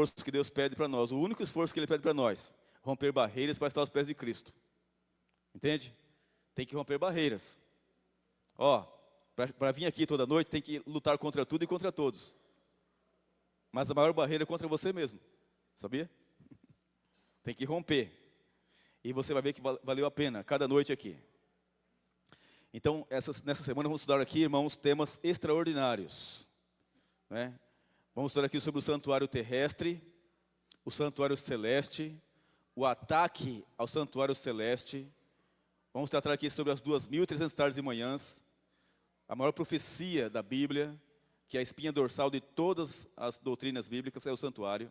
esforço que Deus pede para nós, o único esforço que Ele pede para nós, romper barreiras para estar aos pés de Cristo. Entende? Tem que romper barreiras. Ó, para vir aqui toda noite, tem que lutar contra tudo e contra todos. Mas a maior barreira é contra você mesmo. Sabia? Tem que romper. E você vai ver que valeu a pena, cada noite aqui. Então, nessa semana, vamos estudar aqui, irmãos, temas extraordinários. Né? Vamos estudar aqui sobre o santuário terrestre, o santuário celeste, o ataque ao santuário celeste. Vamos tratar aqui sobre as 2.300 tardes e manhãs, a maior profecia da Bíblia, que é a espinha dorsal de todas as doutrinas bíblicas, é o santuário.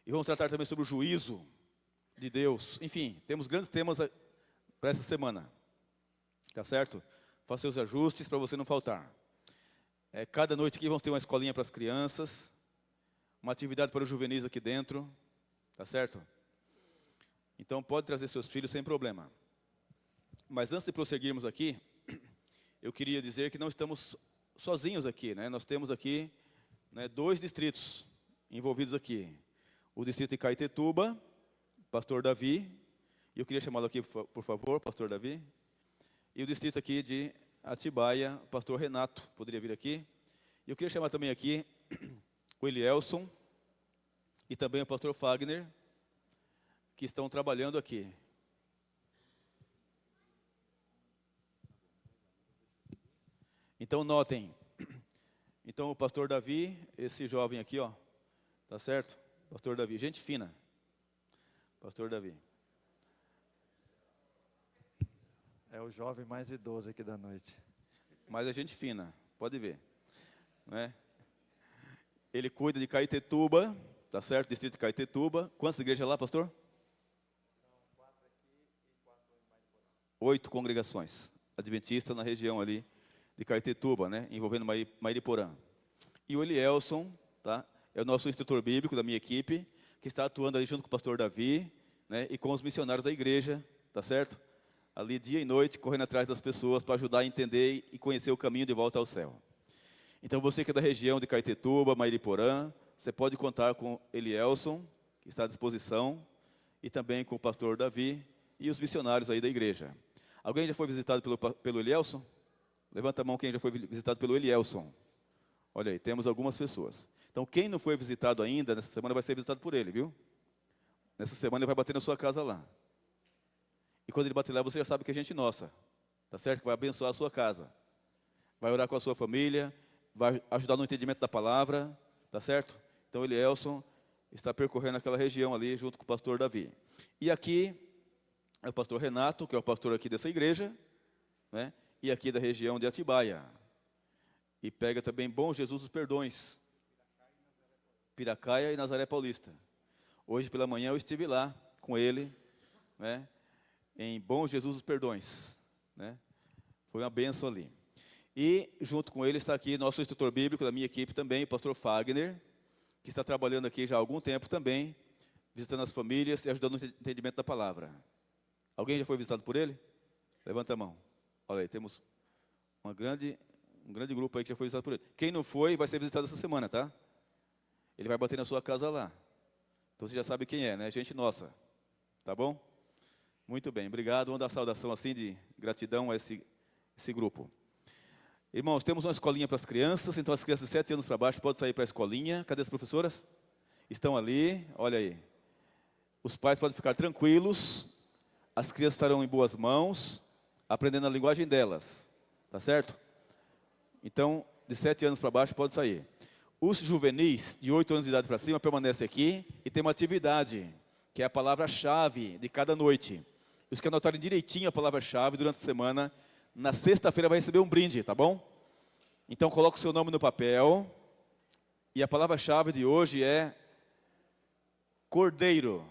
E vamos tratar também sobre o juízo de Deus. Enfim, temos grandes temas para essa semana. Tá certo? Faça seus ajustes para você não faltar. Cada noite aqui vamos ter uma escolinha para as crianças, uma atividade para os juvenis aqui dentro. Tá certo? Então pode trazer seus filhos sem problema. Mas antes de prosseguirmos aqui, eu queria dizer que não estamos sozinhos aqui, né? Nós temos aqui, né, 2 distritos envolvidos aqui. O distrito de Caetetuba, pastor Davi, e eu queria chamá-lo aqui, por favor, pastor Davi. E o distrito aqui de Atibaia, pastor Renato, poderia vir aqui. E eu queria chamar também aqui o Elielson e também o pastor Fagner, que estão trabalhando aqui. Então notem, então o pastor Davi, esse jovem aqui, ó, tá certo? Pastor Davi, gente fina. Pastor Davi. É o jovem mais idoso aqui da noite. Mas é gente fina, pode ver. Né? Ele cuida de Caetetuba, tá certo? Distrito de Caetetuba. Quantas igrejas lá, pastor? 8 congregações adventistas na região ali de Caetetuba, né? Envolvendo Mairiporã. E o Elielson, tá? É o nosso instrutor bíblico da minha equipe, que está atuando ali junto com o pastor Davi, né? E com os missionários da igreja, tá certo? Ali dia e noite, correndo atrás das pessoas para ajudar a entender e conhecer o caminho de volta ao céu. Então você que é da região de Caetetuba, Mairiporã, você pode contar com Elielson, que está à disposição, e também com o pastor Davi e os missionários aí da igreja. Alguém já foi visitado pelo Elielson? Levanta a mão quem já foi visitado pelo Elielson. Olha aí, temos algumas pessoas. Então quem não foi visitado ainda, nessa semana vai ser visitado por ele, viu? Nessa semana ele vai bater na sua casa lá. E quando ele bater lá, você já sabe que é gente nossa. Tá certo? Que vai abençoar a sua casa. Vai orar com a sua família, vai ajudar no entendimento da palavra, tá certo? Então Elielson está percorrendo aquela região ali junto com o pastor Davi. E aqui é o pastor Renato, que é o pastor aqui dessa igreja, né? E aqui da região de Atibaia. E pega também Bom Jesus dos Perdões. Piracaia e Nazaré Paulista. Hoje pela manhã eu estive lá com ele, né? Em Bom Jesus dos Perdões, né? Foi uma bênção ali. E junto com ele está aqui nosso instrutor bíblico da minha equipe também, o pastor Fagner, que está trabalhando aqui já há algum tempo também, visitando as famílias e ajudando no entendimento da palavra. Alguém já foi visitado por ele? Levanta a mão. Olha aí, temos um grande grupo aí que já foi visitado por ele. Quem não foi, vai ser visitado essa semana, tá? Ele vai bater na sua casa lá. Então você já sabe quem é, né? Gente nossa. Tá bom? Muito bem, obrigado. Vamos dar saudação assim de gratidão a esse grupo. Irmãos, temos uma escolinha para as crianças, então as crianças de 7 anos para baixo podem sair para a escolinha. Cadê as professoras? Estão ali, olha aí. Os pais podem ficar tranquilos, as crianças estarão em boas mãos, aprendendo a linguagem delas, tá certo? Então, de 7 anos para baixo pode sair. Os juvenis, de 8 anos de idade para cima, permanecem aqui e tem uma atividade, que é a palavra-chave de cada noite. Os que anotarem direitinho a palavra-chave durante a semana, na sexta-feira vai receber um brinde, tá bom? Então coloque o seu nome no papel. E a palavra-chave de hoje é cordeiro.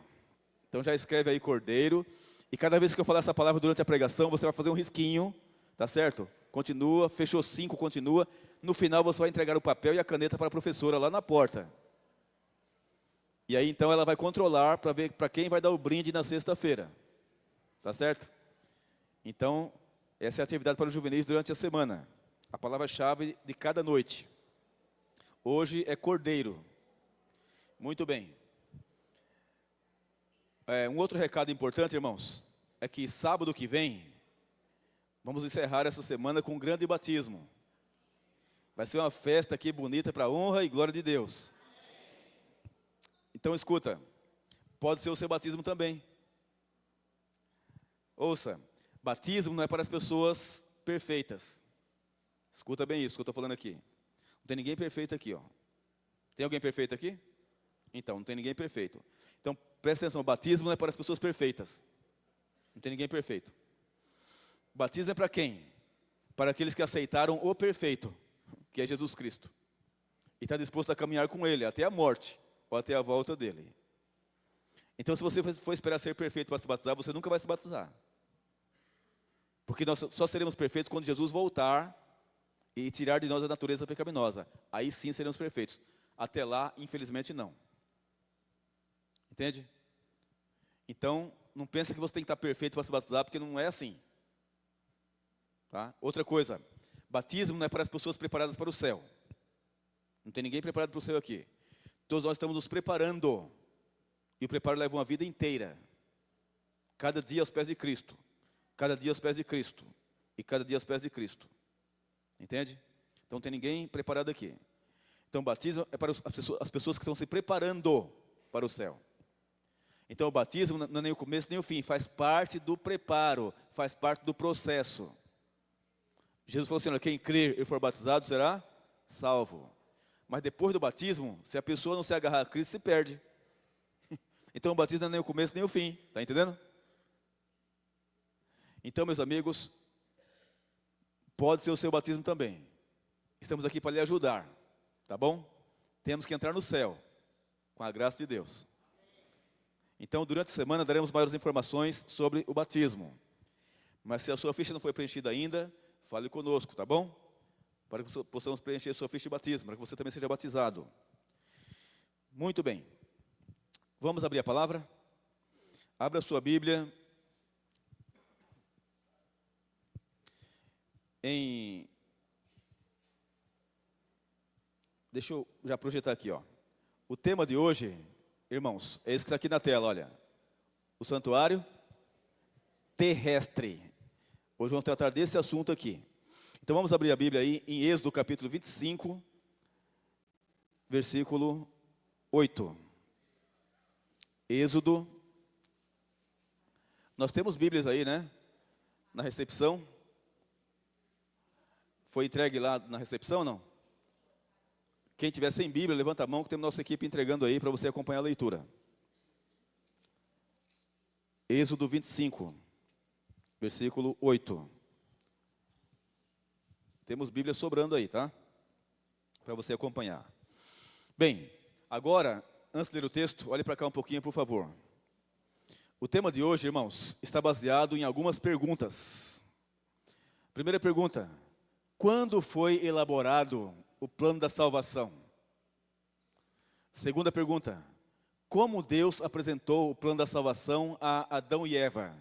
Então já escreve aí cordeiro. E cada vez que eu falar essa palavra durante a pregação, você vai fazer um risquinho, tá certo? Continua, fechou 5, continua. No final você vai entregar o papel e a caneta para a professora lá na porta. E aí então ela vai controlar para ver para quem vai dar o brinde na sexta-feira. Tá certo? Então, essa é a atividade para os juvenis durante a semana. A palavra-chave de cada noite. Hoje é cordeiro. Muito bem. Um outro recado importante, irmãos, é que sábado que vem, vamos encerrar essa semana com um grande batismo. Vai ser uma festa aqui bonita para a honra e glória de Deus. Então escuta, pode ser o seu batismo também. Ouça, batismo não é para as pessoas perfeitas. Escuta bem isso que eu estou falando aqui. Não tem ninguém perfeito aqui, ó. Tem alguém perfeito aqui? Então, não tem ninguém perfeito. Então, presta atenção, o batismo não é para as pessoas perfeitas. Não tem ninguém perfeito. O batismo é para quem? Para aqueles que aceitaram o perfeito, que é Jesus Cristo. E está disposto a caminhar com Ele até a morte, ou até a volta dEle. Então, se você for esperar ser perfeito para se batizar, você nunca vai se batizar. Porque nós só seremos perfeitos quando Jesus voltar e tirar de nós a natureza pecaminosa. Aí sim seremos perfeitos. Até lá, infelizmente, não. Entende? Então, não pense que você tem que estar perfeito para se batizar, porque não é assim. Tá? Outra coisa, batismo não é para as pessoas preparadas para o céu. Não tem ninguém preparado para o céu aqui. Todos nós estamos nos preparando. E o preparo leva uma vida inteira. Cada dia aos pés de Cristo. Cada dia aos pés de Cristo. E cada dia aos pés de Cristo. Entende? Então não tem ninguém preparado aqui. Então o batismo é para as pessoas que estão se preparando para o céu. Então o batismo não é nem o começo nem o fim. Faz parte do preparo. Faz parte do processo. Jesus falou assim, olha, quem crer e for batizado será salvo. Mas depois do batismo, se a pessoa não se agarrar a Cristo, se perde. Então o batismo não é nem o começo nem o fim. Está entendendo? Então, meus amigos, pode ser o seu batismo também. Estamos aqui para lhe ajudar. Tá bom? Temos que entrar no céu. Com a graça de Deus. Então, durante a semana, daremos maiores informações sobre o batismo. Mas se a sua ficha não foi preenchida ainda, fale conosco, tá bom? Para que possamos preencher a sua ficha de batismo, para que você também seja batizado. Muito bem. Vamos abrir a palavra? Abra a sua Bíblia. Deixa eu já projetar aqui, ó. O tema de hoje, irmãos, é esse que está aqui na tela, olha. O santuário terrestre. Hoje vamos tratar desse assunto aqui. Então vamos abrir a Bíblia aí em Êxodo capítulo 25, versículo 8. Êxodo. Nós temos Bíblias aí, né? Na recepção. Foi entregue lá na recepção ou não? Quem tiver sem Bíblia, levanta a mão que temos nossa equipe entregando aí para você acompanhar a leitura. Êxodo 25, versículo 8. Temos Bíblia sobrando aí, tá? Para você acompanhar. Bem, agora, antes de ler o texto, olhe para cá um pouquinho, por favor. O tema de hoje, irmãos, está baseado em algumas perguntas. Primeira pergunta: quando foi elaborado o plano da salvação? Segunda pergunta: como Deus apresentou o plano da salvação a Adão e Eva?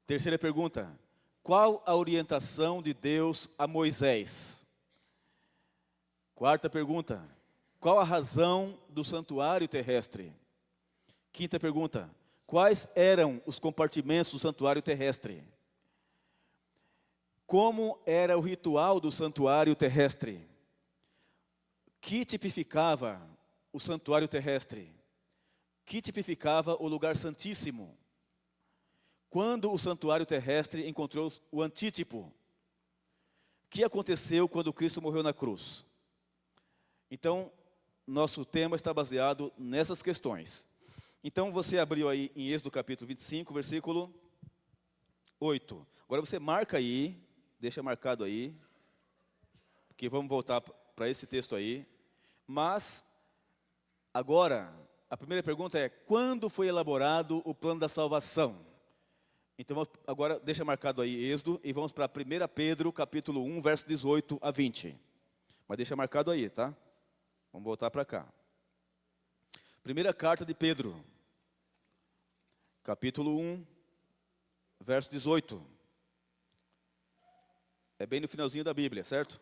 Terceira pergunta: qual a orientação de Deus a Moisés? Quarta pergunta: qual a razão do santuário terrestre? Quinta pergunta: quais eram os compartimentos do santuário terrestre? Como era o ritual do santuário terrestre? Que tipificava o santuário terrestre? Que tipificava o lugar santíssimo? Quando o santuário terrestre encontrou o antítipo? O que aconteceu quando Cristo morreu na cruz? Então, nosso tema está baseado nessas questões. Então, você abriu aí em Êxodo capítulo 25, versículo 8. Agora você marca aí, deixa marcado aí, porque vamos voltar para esse texto aí. Mas, agora, a primeira pergunta é: quando foi elaborado o plano da salvação? Então, agora, deixa marcado aí Êxodo, e vamos para 1 Pedro, capítulo 1, verso 18 a 20. Mas deixa marcado aí, tá? Vamos voltar para cá. Primeira carta de Pedro, capítulo 1, verso 18. É bem no finalzinho da Bíblia, certo?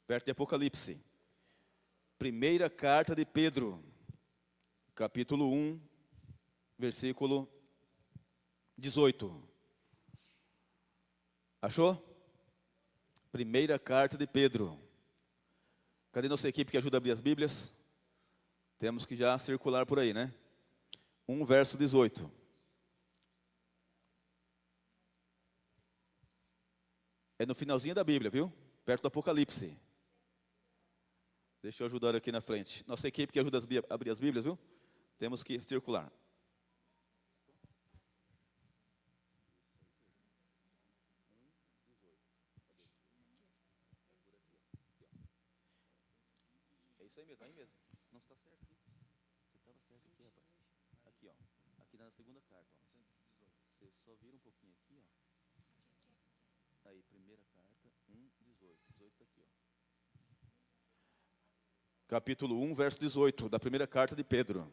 Perto de Apocalipse. Primeira carta de Pedro, capítulo 1, versículo 18. Achou? Primeira carta de Pedro. Cadê nossa equipe que ajuda a abrir as Bíblias? Temos que já circular por aí, né? 1, verso 18. É no finalzinho da Bíblia, viu? Perto do Apocalipse. Deixa eu ajudar aqui na frente. Nossa equipe que ajuda a abrir as Bíblias, viu? Temos que circular. É isso aí mesmo, aí mesmo. Não está certo aqui. Você estava certo aqui, rapaz. Aqui, ó. Aqui na segunda carta, ó. Você só vira um pouquinho aqui, ó. Aí, primeira carta, 1, 18. 18 está aqui, ó. Capítulo 1, verso 18, da primeira carta de Pedro.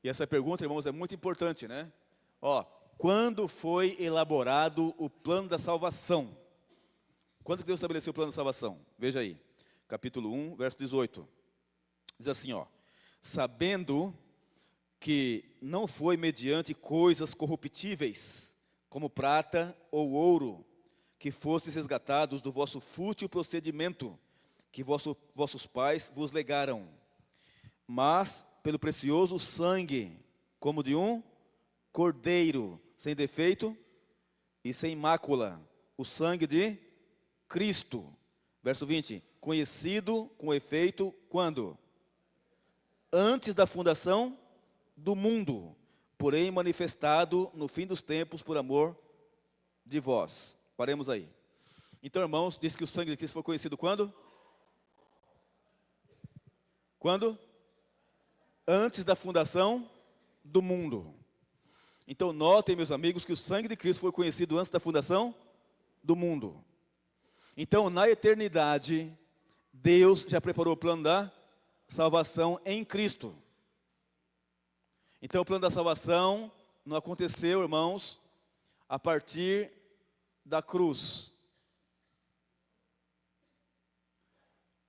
E essa pergunta, irmãos, é muito importante, né? Ó, quando foi elaborado o plano da salvação? Quando que Deus estabeleceu o plano da salvação? Veja aí, capítulo 1, verso 18. Diz assim, ó. Sabendo que não foi mediante coisas corruptíveis, como prata ou ouro, que fostes resgatados do vosso fútil procedimento, que vossos pais vos legaram, mas pelo precioso sangue, como de um cordeiro, sem defeito e sem mácula, o sangue de Cristo. Verso 20, conhecido com efeito, quando? Antes da fundação do mundo, porém manifestado no fim dos tempos por amor de vós. Paremos aí. Então, irmãos, diz que o sangue de Cristo foi conhecido quando? Quando? Antes da fundação do mundo. Então, notem, meus amigos, que o sangue de Cristo foi conhecido antes da fundação do mundo. Então, na eternidade, Deus já preparou o plano da salvação em Cristo. Então, o plano da salvação não aconteceu, irmãos, a partir da cruz.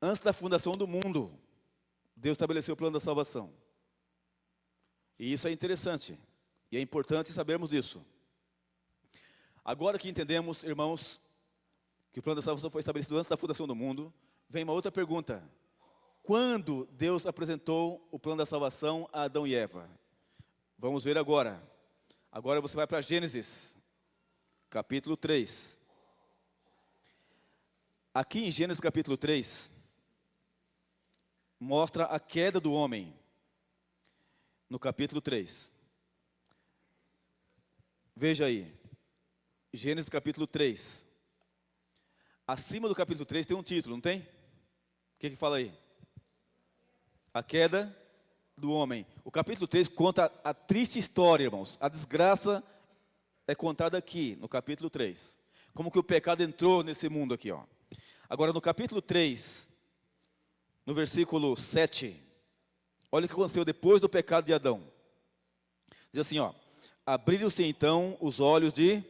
Antes da fundação do mundo, Deus estabeleceu o plano da salvação. E isso é interessante. E é importante sabermos disso. Agora que entendemos, irmãos, que o plano da salvação foi estabelecido antes da fundação do mundo, vem uma outra pergunta. Quando Deus apresentou o plano da salvação a Adão e Eva? Vamos ver agora. Agora você vai para Gênesis, capítulo 3. Aqui em Gênesis capítulo 3, mostra a queda do homem. No capítulo 3. Veja aí. Gênesis capítulo 3. Acima do capítulo 3 tem um título, não tem? O que fala aí? A queda do homem. O capítulo 3 conta a triste história, irmãos. A desgraça é contada aqui, no capítulo 3. Como que o pecado entrou nesse mundo aqui, ó. Agora, no capítulo 3, no versículo 7, olha o que aconteceu depois do pecado de Adão. Diz assim, ó. Abriram-se então os olhos de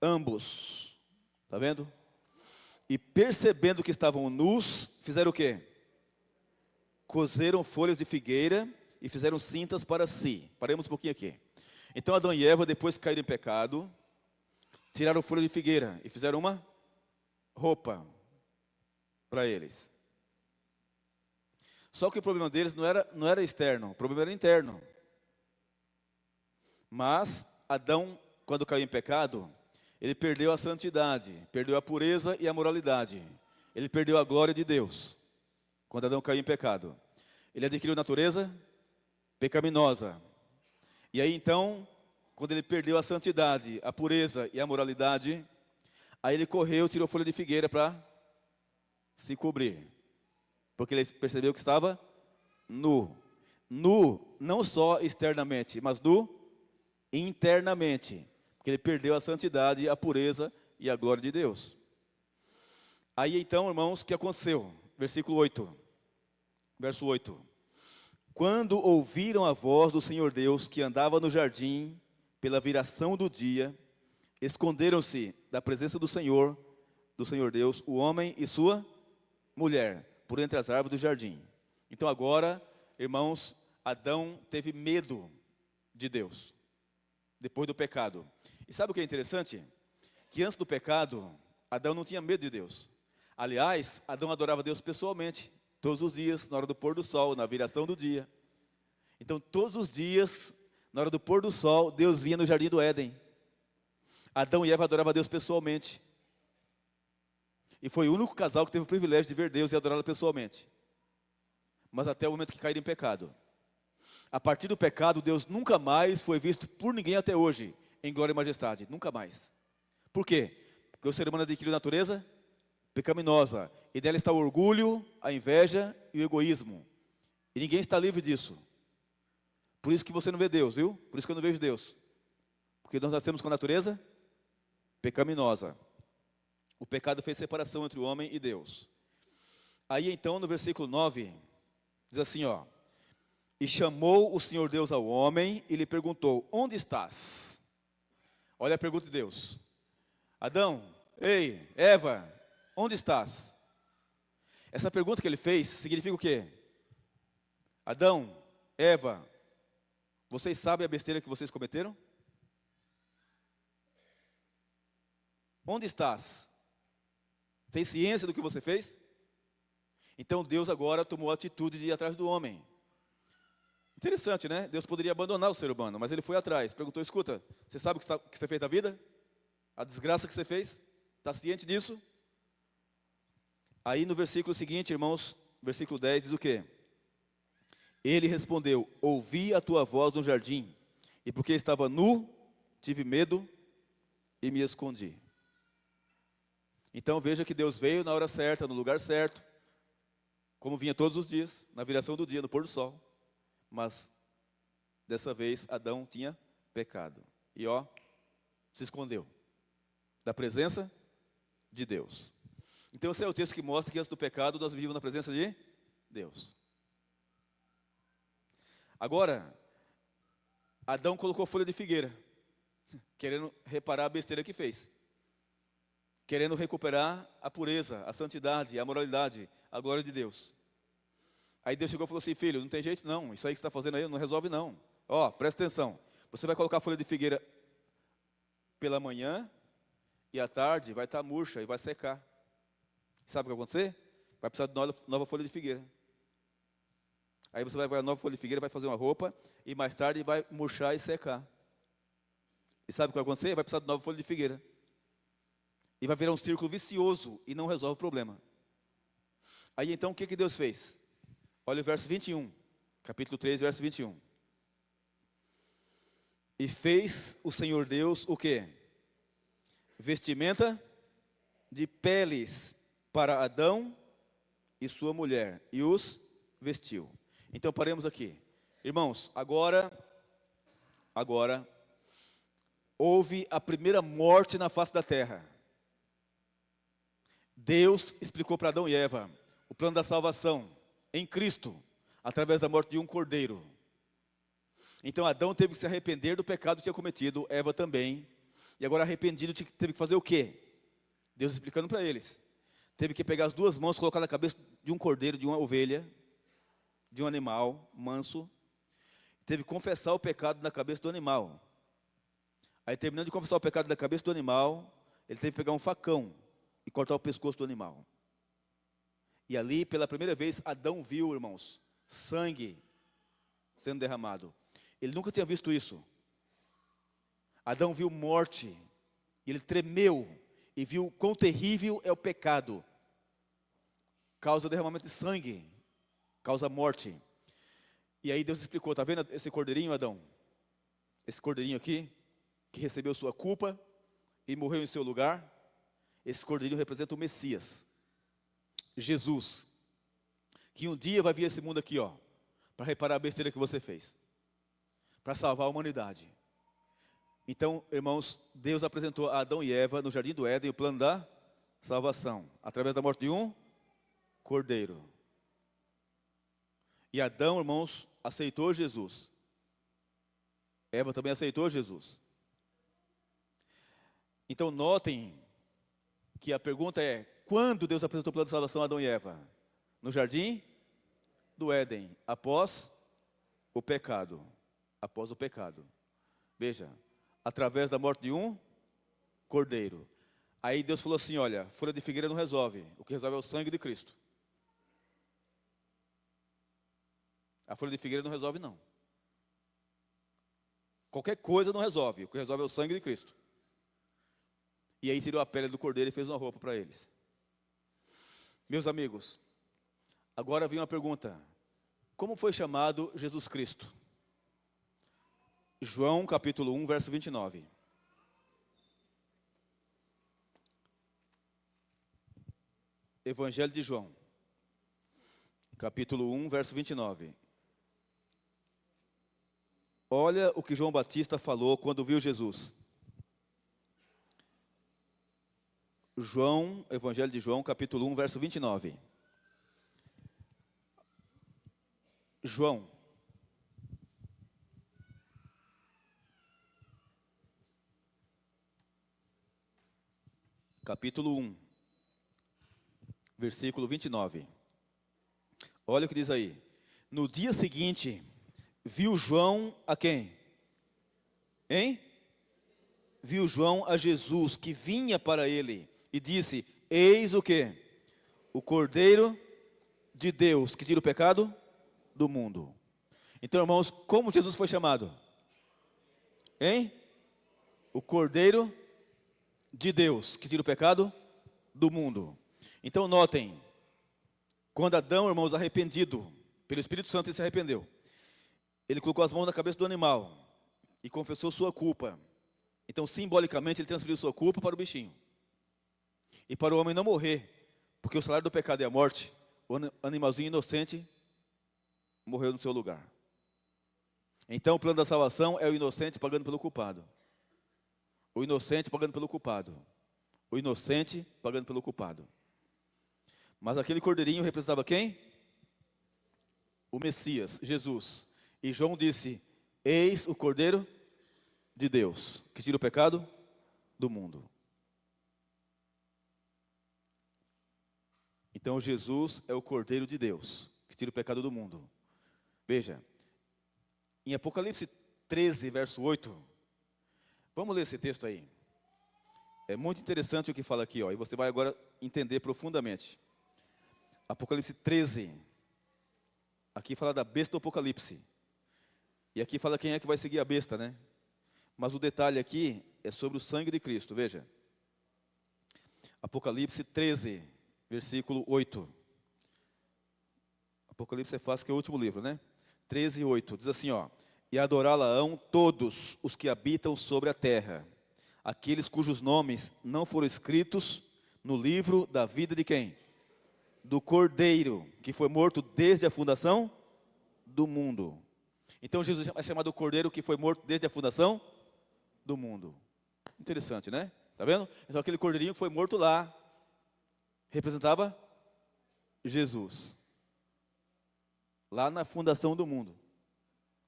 ambos. Está vendo? E percebendo que estavam nus, fizeram o quê? Cozeram folhas de figueira e fizeram cintas para si. Paremos um pouquinho aqui. Então Adão e Eva, depois que caíram em pecado, tiraram folhas de figueira e fizeram uma roupa para eles. Só que o problema deles não era externo, o problema era interno. Mas Adão, quando caiu em pecado, ele perdeu a santidade, perdeu a pureza e a moralidade. Ele perdeu a glória de Deus, quando Adão caiu em pecado. Ele adquiriu natureza pecaminosa. E aí então, quando ele perdeu a santidade, a pureza e a moralidade, aí ele correu, tirou folha de figueira para se cobrir. Porque ele percebeu que estava nu. Nu, não só externamente, mas nu internamente. Porque ele perdeu a santidade, a pureza e a glória de Deus. Aí então, irmãos, o que aconteceu? Versículo 8. Verso 8. Quando ouviram a voz do Senhor Deus, que andava no jardim, pela viração do dia, esconderam-se da presença do Senhor Deus, o homem e sua mulher, por entre as árvores do jardim. Então agora, irmãos, Adão teve medo de Deus, depois do pecado. E sabe o que é interessante? Que antes do pecado, Adão não tinha medo de Deus. Aliás, Adão adorava Deus pessoalmente, todos os dias, na hora do pôr do sol, na viração do dia. Então, todos os dias, na hora do pôr do sol, Deus vinha no jardim do Éden. Adão e Eva adoravam a Deus pessoalmente. E foi o único casal que teve o privilégio de ver Deus e adorá-lo pessoalmente. Mas até o momento que caíram em pecado. A partir do pecado, Deus nunca mais foi visto por ninguém até hoje, em glória e majestade. Nunca mais. Por quê? Porque o ser humano adquiriu natureza pecaminosa. E dela está o orgulho, a inveja e o egoísmo. E ninguém está livre disso. Por isso que você não vê Deus, viu? Por isso que eu não vejo Deus. Porque nós nascemos com a natureza pecaminosa. O pecado fez separação entre o homem e Deus. Aí então, no versículo 9, diz assim, ó. E chamou o Senhor Deus ao homem e lhe perguntou, onde estás? Olha a pergunta de Deus. Adão, ei, Eva, onde estás? Essa pergunta que ele fez significa o quê? Adão, Eva, vocês sabem a besteira que vocês cometeram? Onde estás? Tem ciência do que você fez? Então Deus agora tomou a atitude de ir atrás do homem. Interessante, né? Deus poderia abandonar o ser humano, mas ele foi atrás. Perguntou, escuta, você sabe o que você fez da vida? A desgraça que você fez? Está ciente disso? Aí no versículo seguinte, irmãos, versículo 10, diz o quê? Ele respondeu, ouvi a tua voz no jardim, e porque estava nu, tive medo e me escondi. Então veja que Deus veio na hora certa, no lugar certo, como vinha todos os dias, na viração do dia, no pôr do sol. Mas, dessa vez, Adão tinha pecado. E ó, se escondeu da presença de Deus. Então esse é o texto que mostra que antes do pecado nós vivíamos na presença de Deus. Agora, Adão colocou folha de figueira, querendo reparar a besteira que fez. Querendo recuperar a pureza, a santidade, a moralidade, a glória de Deus. Aí Deus chegou e falou assim, filho, não tem jeito não, isso aí que você está fazendo aí não resolve não. Ó, presta atenção, você vai colocar a folha de figueira pela manhã e à tarde vai estar murcha e vai secar. Sabe o que vai acontecer? Vai precisar de nova folha de figueira. Aí você vai pegar a nova folha de figueira, vai fazer uma roupa e mais tarde vai murchar e secar. E sabe o que vai acontecer? Vai precisar de nova folha de figueira. E vai virar um círculo vicioso e não resolve o problema. Aí então o que Deus fez? Olha o verso 21, capítulo 3, verso 21. E fez o Senhor Deus o quê? Vestimenta de peles para Adão e sua mulher, e os vestiu. Então paremos aqui. Irmãos, agora, houve a primeira morte na face da terra. Deus explicou para Adão e Eva o plano da salvação em Cristo, através da morte de um cordeiro. Então Adão teve que se arrepender do pecado que tinha cometido, Eva também. E agora arrependido teve que fazer o quê? Deus explicando para eles. Teve que pegar as duas mãos, colocar na cabeça de um cordeiro, de uma ovelha, de um animal manso. Teve que confessar o pecado na cabeça do animal. Aí terminando de confessar o pecado na cabeça do animal, ele teve que pegar um facão e cortar o pescoço do animal. E ali, pela primeira vez, Adão viu, irmãos, sangue sendo derramado. Ele nunca tinha visto isso. Adão viu morte, e ele tremeu, e viu quão terrível é o pecado. Causa derramamento de sangue, causa morte. E aí Deus explicou, está vendo esse cordeirinho, Adão? Esse cordeirinho aqui, que recebeu sua culpa e morreu em seu lugar. Esse cordeirinho representa o Messias, Jesus, que um dia vai vir a esse mundo aqui, ó, para reparar a besteira que você fez, para salvar a humanidade. Então, irmãos, Deus apresentou a Adão e Eva no jardim do Éden o plano da salvação, através da morte de um cordeiro. E Adão, irmãos, aceitou Jesus. Eva também aceitou Jesus. Então, notem que a pergunta é, quando Deus apresentou o plano de salvação a Adão e Eva? No jardim do Éden, após o pecado. Após o pecado. Veja, através da morte de um cordeiro. Aí Deus falou assim, olha, folha de figueira não resolve. O que resolve é o sangue de Cristo. A folha de figueira não resolve, não. Qualquer coisa não resolve. O que resolve é o sangue de Cristo. E aí tirou a pele do cordeiro e fez uma roupa para eles. Meus amigos, agora vem uma pergunta. Como foi chamado Jesus Cristo? João capítulo 1, verso 29. Evangelho de João, capítulo 1, verso 29. Olha o que João Batista falou quando viu Jesus. Evangelho de João, capítulo 1, verso 29. João. Capítulo 1, versículo 29. Olha o que diz aí. No dia seguinte, viu João a quem? Hein? Viu João a Jesus, que vinha para ele, e disse, eis o quê? O Cordeiro de Deus, que tira o pecado do mundo. Então, irmãos, como Jesus foi chamado? Hein? O Cordeiro de Deus, que tira o pecado do mundo. Então, notem, quando Adão, irmãos, arrependido, pelo Espírito Santo, ele se arrependeu. Ele colocou as mãos na cabeça do animal e confessou sua culpa. Então, simbolicamente, ele transferiu sua culpa para o bichinho. E para o homem não morrer, porque o salário do pecado é a morte, o animalzinho inocente morreu no seu lugar. Então, o plano da salvação é o inocente pagando pelo culpado. O inocente pagando pelo culpado. O inocente pagando pelo culpado. Mas aquele cordeirinho representava quem? O Messias, Jesus. E João disse, eis o Cordeiro de Deus, que tira o pecado do mundo. Então Jesus é o Cordeiro de Deus, que tira o pecado do mundo. Veja, em Apocalipse 13, verso 8, vamos ler esse texto aí. É muito interessante o que fala aqui, ó, e você vai agora entender profundamente. Apocalipse 13, aqui fala da besta do Apocalipse. E aqui fala quem é que vai seguir a besta, né? Mas o detalhe aqui é sobre o sangue de Cristo, veja. Apocalipse 13, versículo 8. Apocalipse é fácil, que é o último livro, né? 13, 8, diz assim, ó. E adorá-la-ão todos os que habitam sobre a terra, aqueles cujos nomes não foram escritos no livro da vida de quem? Do Cordeiro, que foi morto desde a fundação do mundo. Então Jesus é chamado o Cordeiro que foi morto desde a fundação do mundo. Interessante, né? Tá vendo? Então aquele cordeirinho que foi morto lá representava Jesus. Lá na fundação do mundo.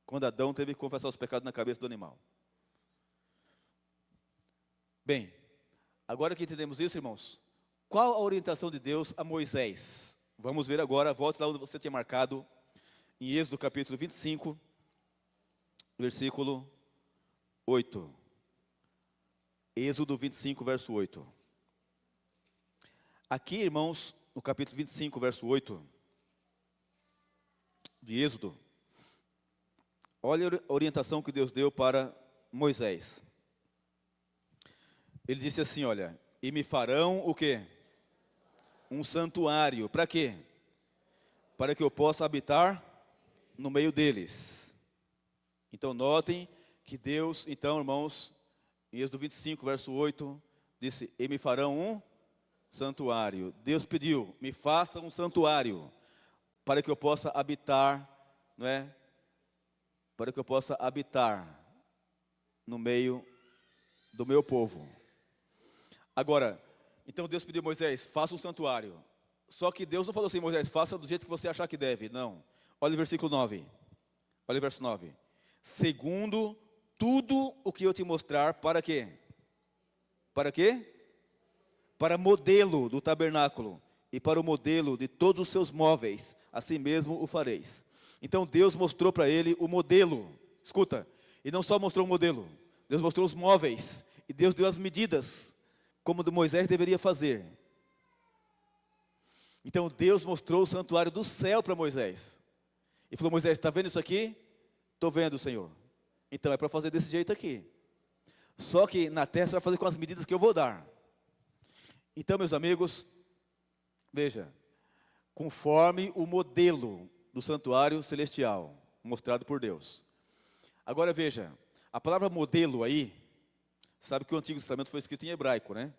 Quando Adão teve que confessar os pecados na cabeça do animal. Bem, agora que entendemos isso, irmãos, qual a orientação de Deus a Moisés? Vamos ver agora, volte lá onde você tinha marcado, em Êxodo capítulo 25, versículo 8. Êxodo 25, verso 8. Aqui, irmãos, no capítulo 25, verso 8, de Êxodo, olha a orientação que Deus deu para Moisés. Ele disse assim, olha, e me farão o quê? Um santuário. Para quê? Para que eu possa habitar no meio deles. Então notem que Deus, então irmãos, em Êxodo 25, verso 8, disse, e me farão um santuário. Deus pediu, me faça um santuário, para que eu possa habitar, não é? Para que eu possa habitar no meio do meu povo. Agora, então Deus pediu a Moisés, faça um santuário. Só que Deus não falou assim, Moisés, faça do jeito que você achar que deve. Não. Olha o versículo 9. Olha o verso 9. Segundo tudo o que eu te mostrar, para quê? Para quê? Para modelo do tabernáculo e para o modelo de todos os seus móveis, assim mesmo o fareis. Então Deus mostrou para ele o modelo. Escuta, e não só mostrou o modelo, Deus mostrou os móveis, e Deus deu as medidas, como Moisés deveria fazer. Então Deus mostrou o santuário do céu para Moisés. E falou: Moisés, está vendo isso aqui? Estou vendo, Senhor. Então é para fazer desse jeito aqui. Só que na terra você vai fazer com as medidas que eu vou dar. Então, meus amigos, veja, conforme o modelo do santuário celestial, mostrado por Deus. Agora veja, a palavra modelo aí, sabe que o Antigo Testamento foi escrito em hebraico, né?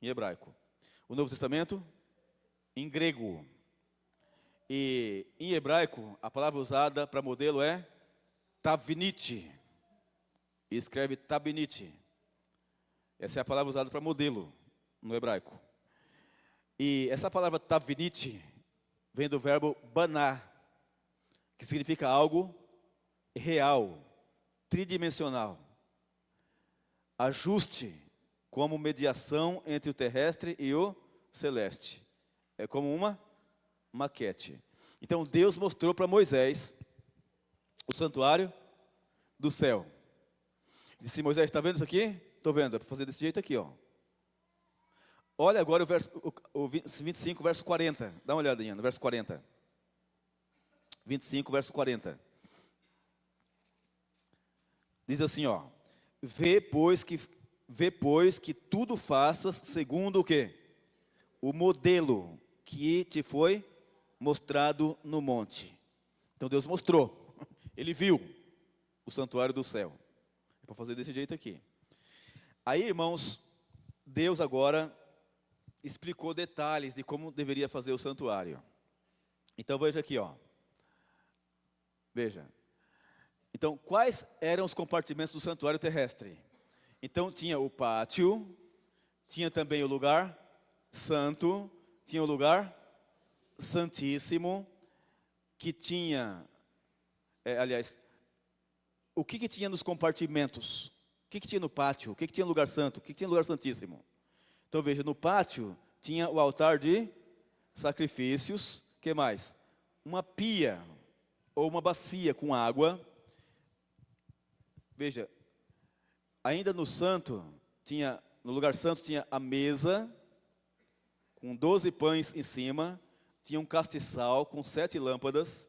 Em hebraico. O Novo Testamento, em grego. E em hebraico, a palavra usada para modelo é tavnit. E escreve tabnit. Essa é a palavra usada para modelo no hebraico. E essa palavra tavnit vem do verbo baná, que significa algo real, tridimensional. Ajuste como mediação entre o terrestre e o celeste. É como uma maquete. Então Deus mostrou para Moisés o santuário do céu. Disse: Moisés, está vendo isso aqui? Estou vendo, é para fazer desse jeito aqui, ó. Olha agora o 25, verso 40. Dá uma olhadinha no verso 40. 25, verso 40. Diz assim, ó: Vê, pois, que tudo faças segundo o quê? O modelo que te foi mostrado no monte. Então Deus mostrou. Ele viu o santuário do céu. É para fazer desse jeito aqui. Aí, irmãos, Deus agora explicou detalhes de como deveria fazer o santuário. Então veja aqui, ó. Veja. Então, quais eram os compartimentos do santuário terrestre? Então tinha o pátio, tinha também o lugar santo, tinha o lugar santíssimo, que tinha, o que tinha nos compartimentos? O que tinha no pátio? O que tinha no lugar santo? O que tinha no lugar santíssimo? Então veja, no pátio tinha o altar de sacrifícios. O que mais? Uma pia ou uma bacia com água. Veja, ainda no lugar santo tinha a mesa com 12 pães em cima, tinha um castiçal com 7 lâmpadas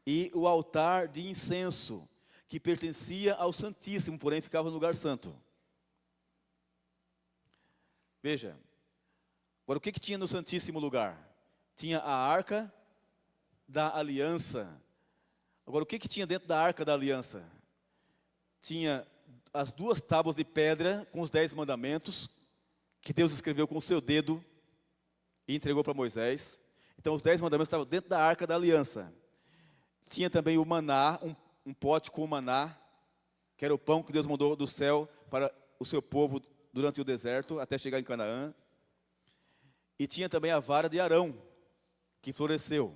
e o altar de incenso, que pertencia ao Santíssimo, porém ficava no lugar santo. Veja, agora o que tinha no Santíssimo lugar? Tinha a Arca da Aliança. Agora o que tinha dentro da Arca da Aliança? Tinha as 2 tábuas de pedra com os 10 mandamentos, que Deus escreveu com o seu dedo e entregou para Moisés. Então os 10 mandamentos estavam dentro da Arca da Aliança. Tinha também o maná, um pote com o maná, que era o pão que Deus mandou do céu para o seu povo durante o deserto, até chegar em Canaã. E tinha também a vara de Arão, que floresceu,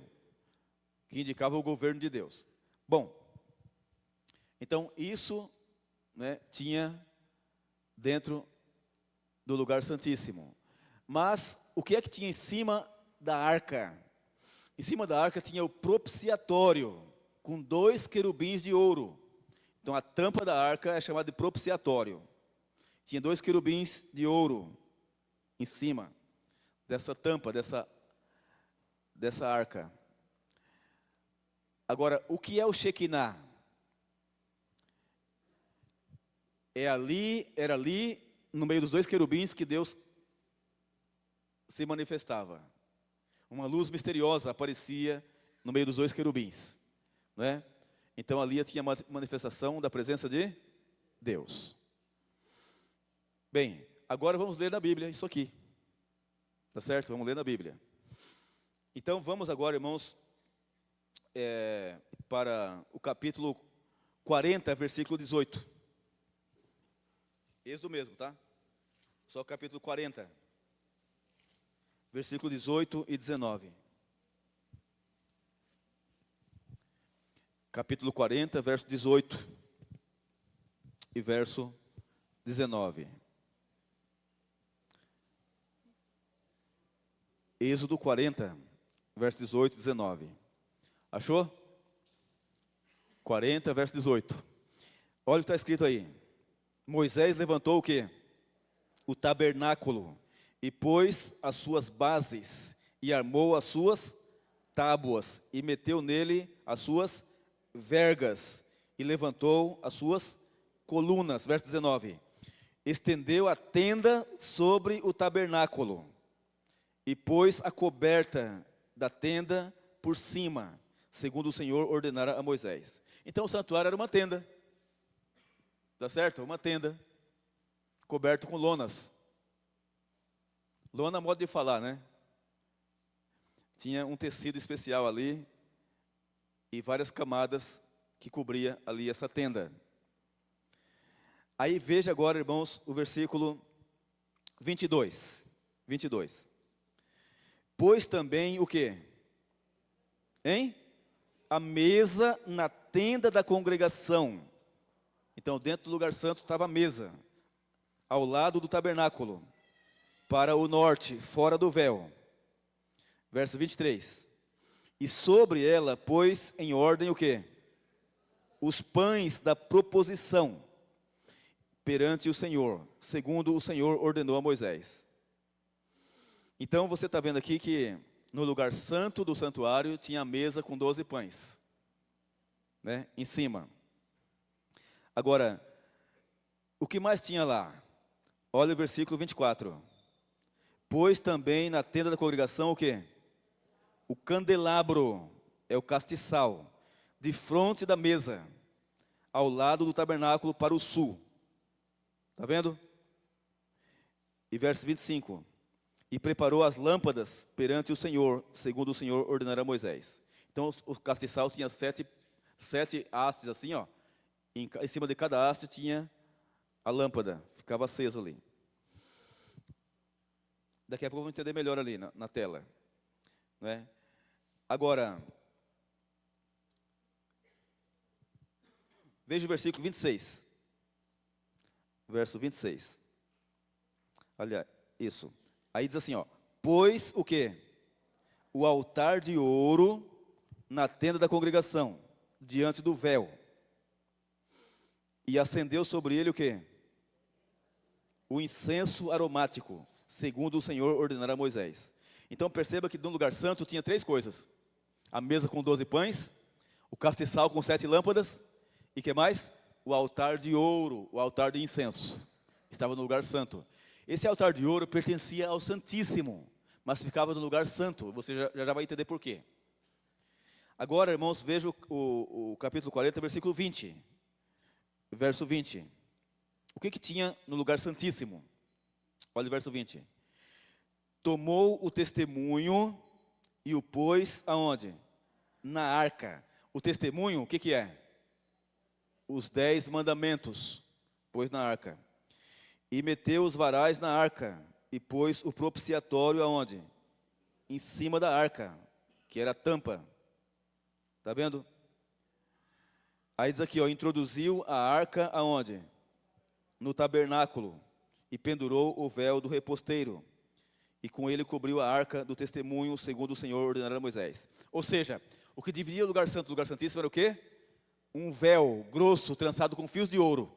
que indicava o governo de Deus. Bom, então isso, né, tinha dentro do lugar santíssimo. Mas o que é que tinha em cima da arca? Em cima da arca tinha o propiciatório, com 2 querubins de ouro. Então a tampa da arca é chamada de propiciatório. Tinha 2 querubins de ouro em cima dessa tampa, dessa arca. Agora, o que é o Shekinah? Era ali, no meio dos 2 querubins, que Deus se manifestava. Uma luz misteriosa aparecia no meio dos 2 querubins, não é? Então ali tinha uma manifestação da presença de Deus. Bem, agora vamos ler na Bíblia isso aqui. Tá certo? Vamos ler na Bíblia. Então vamos agora, irmãos, para o capítulo 40, versículo 18. Êxodo mesmo, tá? Só o capítulo 40, versículo 18 e 19. Capítulo 40, verso 18 e verso 19. Êxodo 40, verso 18 e 19. Achou? 40, verso 18. Olha o que está escrito aí. Moisés levantou o quê? O tabernáculo, e pôs as suas bases, e armou as suas tábuas, e meteu nele as suas vergas, e levantou as suas colunas. Verso 19. Estendeu a tenda sobre o tabernáculo, e pôs a coberta da tenda por cima, segundo o Senhor ordenara a Moisés. Então o santuário era uma tenda, tá certo? Uma tenda, coberto com lonas. Lona é modo de falar, né? Tinha um tecido especial ali, e várias camadas que cobria ali essa tenda. Aí veja agora, irmãos, o versículo 22. 22. Pôs também o quê? Hein? A mesa na tenda da congregação. Então, dentro do lugar santo estava a mesa, ao lado do tabernáculo, para o norte, fora do véu. Verso 23. E sobre ela pôs em ordem o quê? Os pães da proposição, perante o Senhor, segundo o Senhor ordenou a Moisés. Então, você está vendo aqui que no lugar santo do santuário tinha a mesa com 12 pães, né, em cima. Agora, o que mais tinha lá? Olha o versículo 24. Pôs também na tenda da congregação o quê? O candelabro, é o castiçal, de fronte da mesa, ao lado do tabernáculo para o sul. Está vendo? E verso 25. E preparou as lâmpadas perante o Senhor, segundo o Senhor ordenara a Moisés. Então o castiçal tinha sete hastes assim, ó. Em cima de cada haste tinha a lâmpada, ficava aceso ali. Daqui a pouco vamos entender melhor ali na tela, né? Agora, veja o versículo 26. Verso 26. Olha, isso. Aí diz assim, ó. Pôs o quê? O altar de ouro na tenda da congregação, diante do véu. E acendeu sobre ele o quê? O incenso aromático, segundo o Senhor ordenara a Moisés. Então perceba que no lugar santo tinha 3 coisas. A mesa com 12 pães, o castiçal com 7 lâmpadas, e que mais? O altar de ouro, o altar de incenso. Estava no lugar santo. Esse altar de ouro pertencia ao Santíssimo, mas ficava no lugar santo. Você já vai entender por quê. Agora, irmãos, veja o capítulo 40, versículo 20. Verso 20. O que tinha no lugar santíssimo? Olha o verso 20. Tomou o testemunho e o pôs aonde? Na arca. O testemunho, o que é? Os 10 mandamentos. Pôs na arca. E meteu os varais na arca. E pôs o propiciatório aonde? Em cima da arca, que era a tampa. Está vendo? Aí diz aqui, ó, introduziu a arca aonde? No tabernáculo. E pendurou o véu do reposteiro. E com ele cobriu a arca do testemunho, segundo o Senhor ordenara a Moisés. Ou seja, o que dividia o lugar santo do lugar santíssimo era o quê? Um véu grosso, trançado com fios de ouro.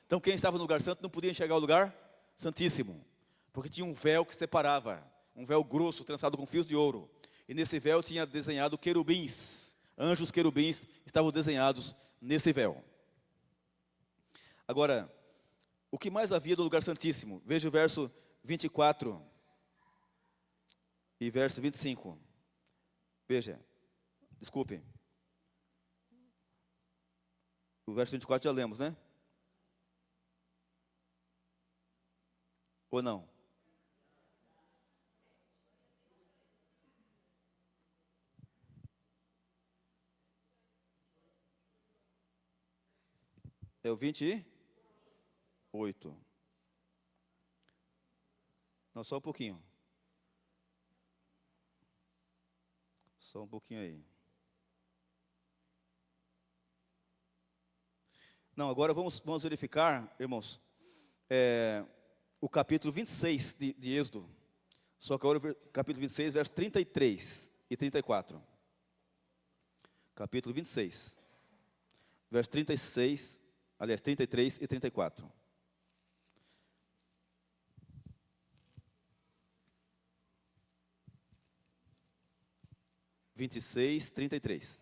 Então quem estava no lugar santo não podia enxergar o lugar santíssimo, porque tinha um véu que separava, um véu grosso, trançado com fios de ouro. E nesse véu tinha desenhado querubins, anjos querubins estavam desenhados nesse véu. Agora, o que mais havia do lugar santíssimo? Veja o verso 24 e verso 25. Veja, desculpe. O verso 24 já lemos, né? Ou não? É o 28. Não, só um pouquinho. Só um pouquinho aí. Não, agora vamos verificar, irmãos, o capítulo 26 de Êxodo. Só que agora o capítulo 26, verso 33 e 34. capítulo 26, verso 36, aliás, 33 e 34. Vinte e seis, 33.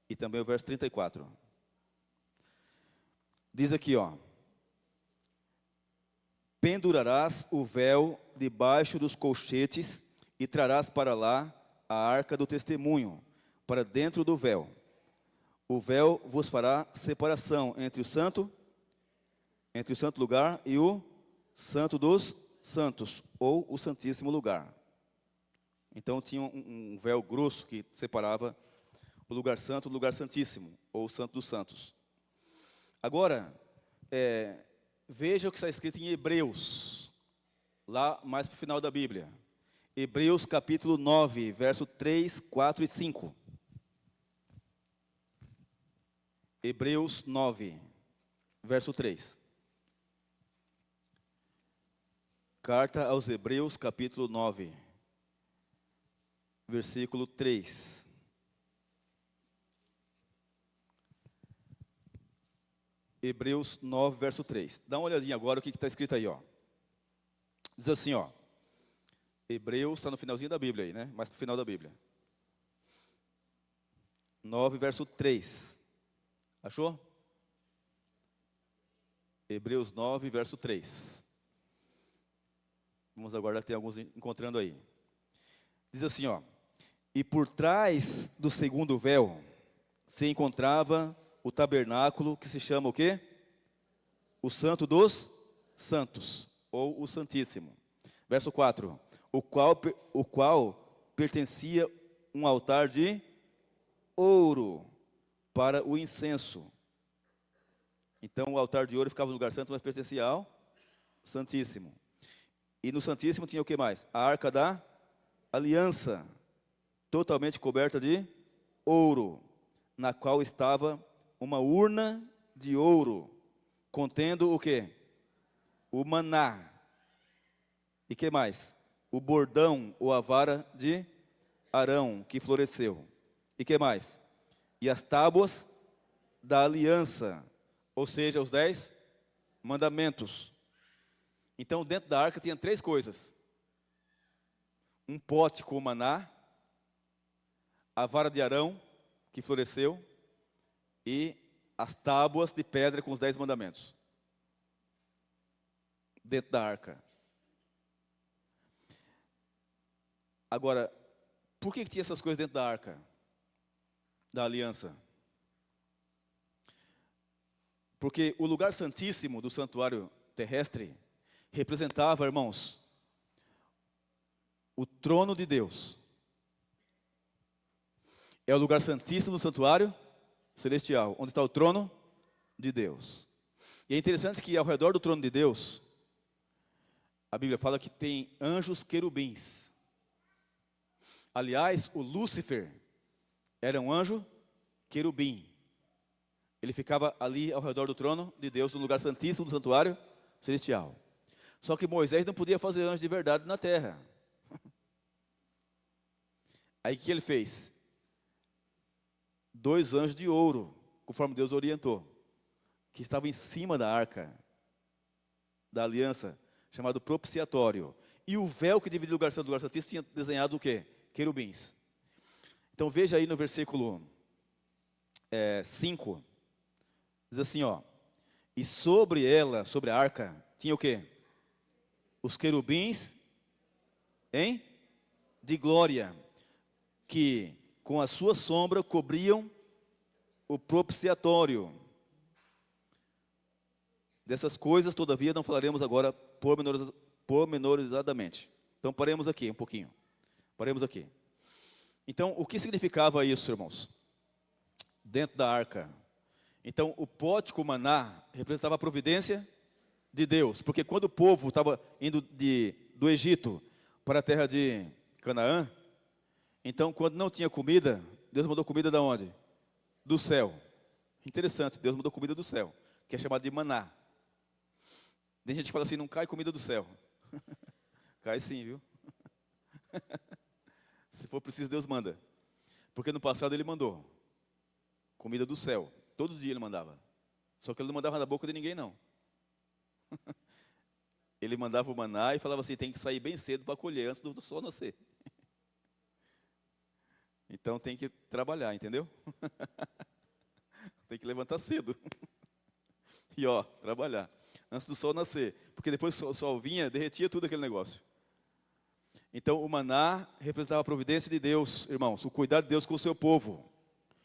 E também o verso 34. Diz aqui, ó. Pendurarás o véu debaixo dos colchetes e trarás para lá a arca do testemunho, para dentro do véu. O véu vos fará separação entre o santo lugar e o santo dos santos, ou o santíssimo lugar. Então tinha um véu grosso que separava o lugar santo do lugar santíssimo, ou o santo dos santos. Agora, veja o que está escrito em Hebreus, lá mais para o final da Bíblia. Hebreus capítulo 9, verso 3, 4 e 5. Hebreus 9, verso 3. Carta aos Hebreus, capítulo 9, versículo 3. Hebreus 9, verso 3. Dá uma olhadinha agora o que está escrito aí, ó. Diz assim, ó. Hebreus está no finalzinho da Bíblia aí, né? Mais para o final da Bíblia. 9, verso 3. Achou? Hebreus 9, verso 3. Vamos aguardar que tem alguns encontrando aí. Diz assim, ó. E por trás do segundo véu se encontrava o tabernáculo que se chama o quê? O Santo dos Santos, ou o Santíssimo. Verso 4. O qual pertencia um altar de ouro para o incenso. Então o altar de ouro ficava no lugar santo, mas pertencia ao Santíssimo. E no Santíssimo tinha o que mais? A arca da aliança, totalmente coberta de ouro, na qual estava uma urna de ouro, contendo o quê? O maná. E que mais? O bordão ou a vara de Arão, que floresceu. E que mais? E as tábuas da aliança, ou seja, os 10 mandamentos. Então, dentro da arca tinha 3 coisas. Um pote com o maná, a vara de Arão, que floresceu, e as tábuas de pedra com os 10 mandamentos. Dentro da arca. Agora, por que tinha essas coisas dentro da arca? Da aliança? Porque o lugar santíssimo do santuário terrestre representava, irmãos, o trono de Deus. É o lugar santíssimo do santuário celestial, onde está o trono de Deus. E é interessante que ao redor do trono de Deus, a Bíblia fala que tem anjos querubins. Aliás, o Lúcifer era um anjo querubim. Ele ficava ali ao redor do trono de Deus, no lugar santíssimo do santuário celestial. Só que Moisés não podia fazer anjo de verdade na terra. Aí o que ele fez? 2 anjos de ouro, conforme Deus orientou, que estavam em cima da arca da aliança, chamado propiciatório. E o véu que dividia o lugar santo do lugar santíssimo tinha desenhado o quê? Querubins. Então veja aí no versículo 5, diz assim, ó. E sobre ela, sobre a arca, tinha o quê? Os querubins de glória, que com a sua sombra cobriam o propiciatório. Dessas coisas, todavia, não falaremos agora pormenorizadamente. Então, paremos aqui um pouquinho. Paremos aqui. Então, o que significava isso, irmãos? Dentro da arca. Então, o pote com maná representava a providência de Deus. Porque quando o povo estava indo do Egito para a terra de Canaã, então, quando não tinha comida, Deus mandou comida de onde? Do céu. Interessante, Deus mandou comida do céu, que é chamado de maná. Tem gente que fala assim, não cai comida do céu. Cai sim, viu? Se for preciso, Deus manda. Porque no passado ele mandou comida do céu. Todo dia ele mandava. Só que ele não mandava na boca de ninguém, não. Ele mandava o maná e falava assim, tem que sair bem cedo para colher, antes do sol nascer. Então tem que trabalhar, entendeu? Tem que levantar cedo. E trabalhar, antes do sol nascer. Porque depois que o sol vinha, derretia tudo aquele negócio. Então o maná representava a providência de Deus, irmãos, o cuidado de Deus com o seu povo.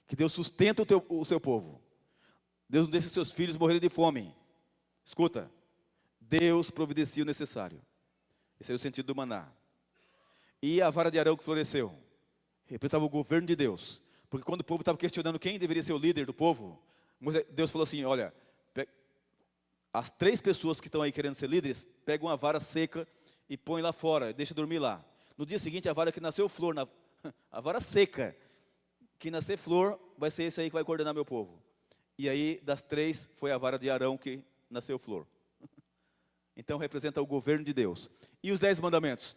Que Deus sustenta o seu povo. Deus não deixa seus filhos morrerem de fome. Escuta, Deus providencia o necessário. Esse é o sentido do maná. E a vara de Arão que floresceu, representava o governo de Deus. Porque quando o povo estava questionando quem deveria ser o líder do povo, Deus falou assim, olha, as 3 pessoas que estão aí querendo ser líderes, pegam uma vara seca e põe lá fora, deixa dormir lá. No dia seguinte, a vara que nasceu flor, a vara seca, que nascer flor, vai ser esse aí que vai coordenar meu povo. E aí, das 3, foi a vara de Arão que nasceu flor. Então, representa o governo de Deus. E os 10 mandamentos,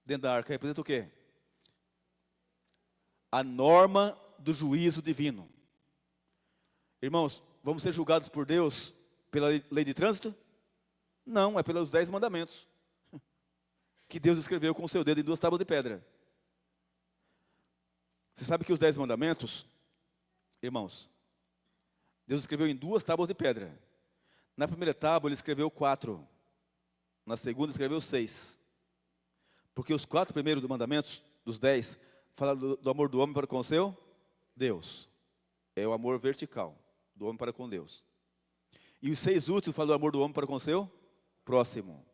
dentro da arca, representa o quê? A norma do juízo divino. Irmãos, vamos ser julgados por Deus pela lei de trânsito? Não, é pelos 10 mandamentos. Que Deus escreveu com o seu dedo em 2 tábuas de pedra. Você sabe que os 10 mandamentos, irmãos, Deus escreveu em 2 tábuas de pedra. Na primeira tábua ele escreveu 4. Na segunda escreveu 6. Porque os 4 primeiros mandamentos, dos 10, falam do amor do homem para com o seu Deus. É o amor vertical, do homem para com Deus. E os 6 últimos falam do amor do homem para com o seu próximo.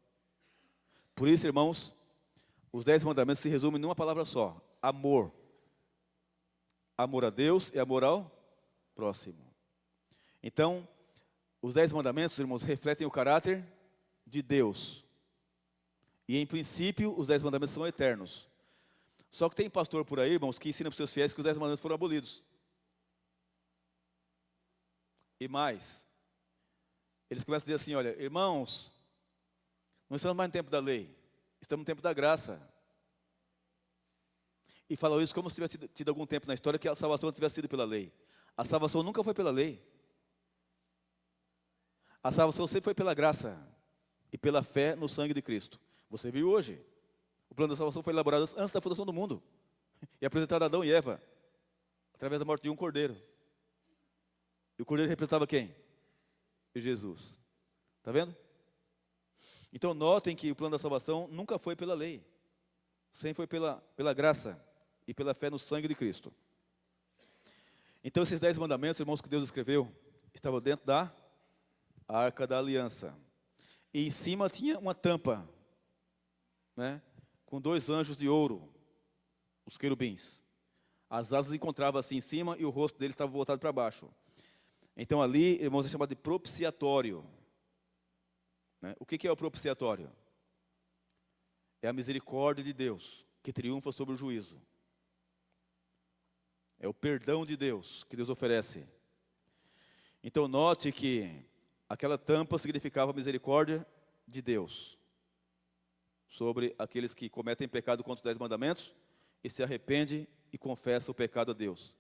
Por isso, irmãos, os 10 mandamentos se resumem numa palavra só: amor. Amor a Deus e amor ao próximo. Então, os 10 mandamentos, irmãos, refletem o caráter de Deus. E, em princípio, os 10 mandamentos são eternos. Só que tem pastor por aí, irmãos, que ensina para os seus fiéis que os 10 mandamentos foram abolidos. E mais, eles começam a dizer assim, olha, irmãos, não estamos mais no tempo da lei, estamos no tempo da graça. E falam isso como se tivesse tido algum tempo na história que a salvação tivesse sido pela lei. A salvação nunca foi pela lei. A salvação sempre foi pela graça e pela fé no sangue de Cristo. Você viu hoje, o plano da salvação foi elaborado antes da fundação do mundo e apresentado a Adão e Eva, através da morte de um cordeiro. E o cordeiro representava quem? Jesus. Está vendo? Então notem que o plano da salvação nunca foi pela lei, sempre foi pela graça e pela fé no sangue de Cristo. Então esses 10 mandamentos, irmãos, que Deus escreveu, estavam dentro da Arca da Aliança. E em cima tinha uma tampa, né, com 2 anjos de ouro, os querubins. As asas encontravam assim em cima e o rosto deles estava voltado para baixo. Então ali, irmãos, é chamado de propiciatório. Né? O que é o propiciatório? É a misericórdia de Deus que triunfa sobre o juízo. É o perdão de Deus que Deus oferece. Então note que aquela tampa significava a misericórdia de Deus sobre aqueles que cometem pecado contra os 10 mandamentos e se arrependem e confessam o pecado a Deus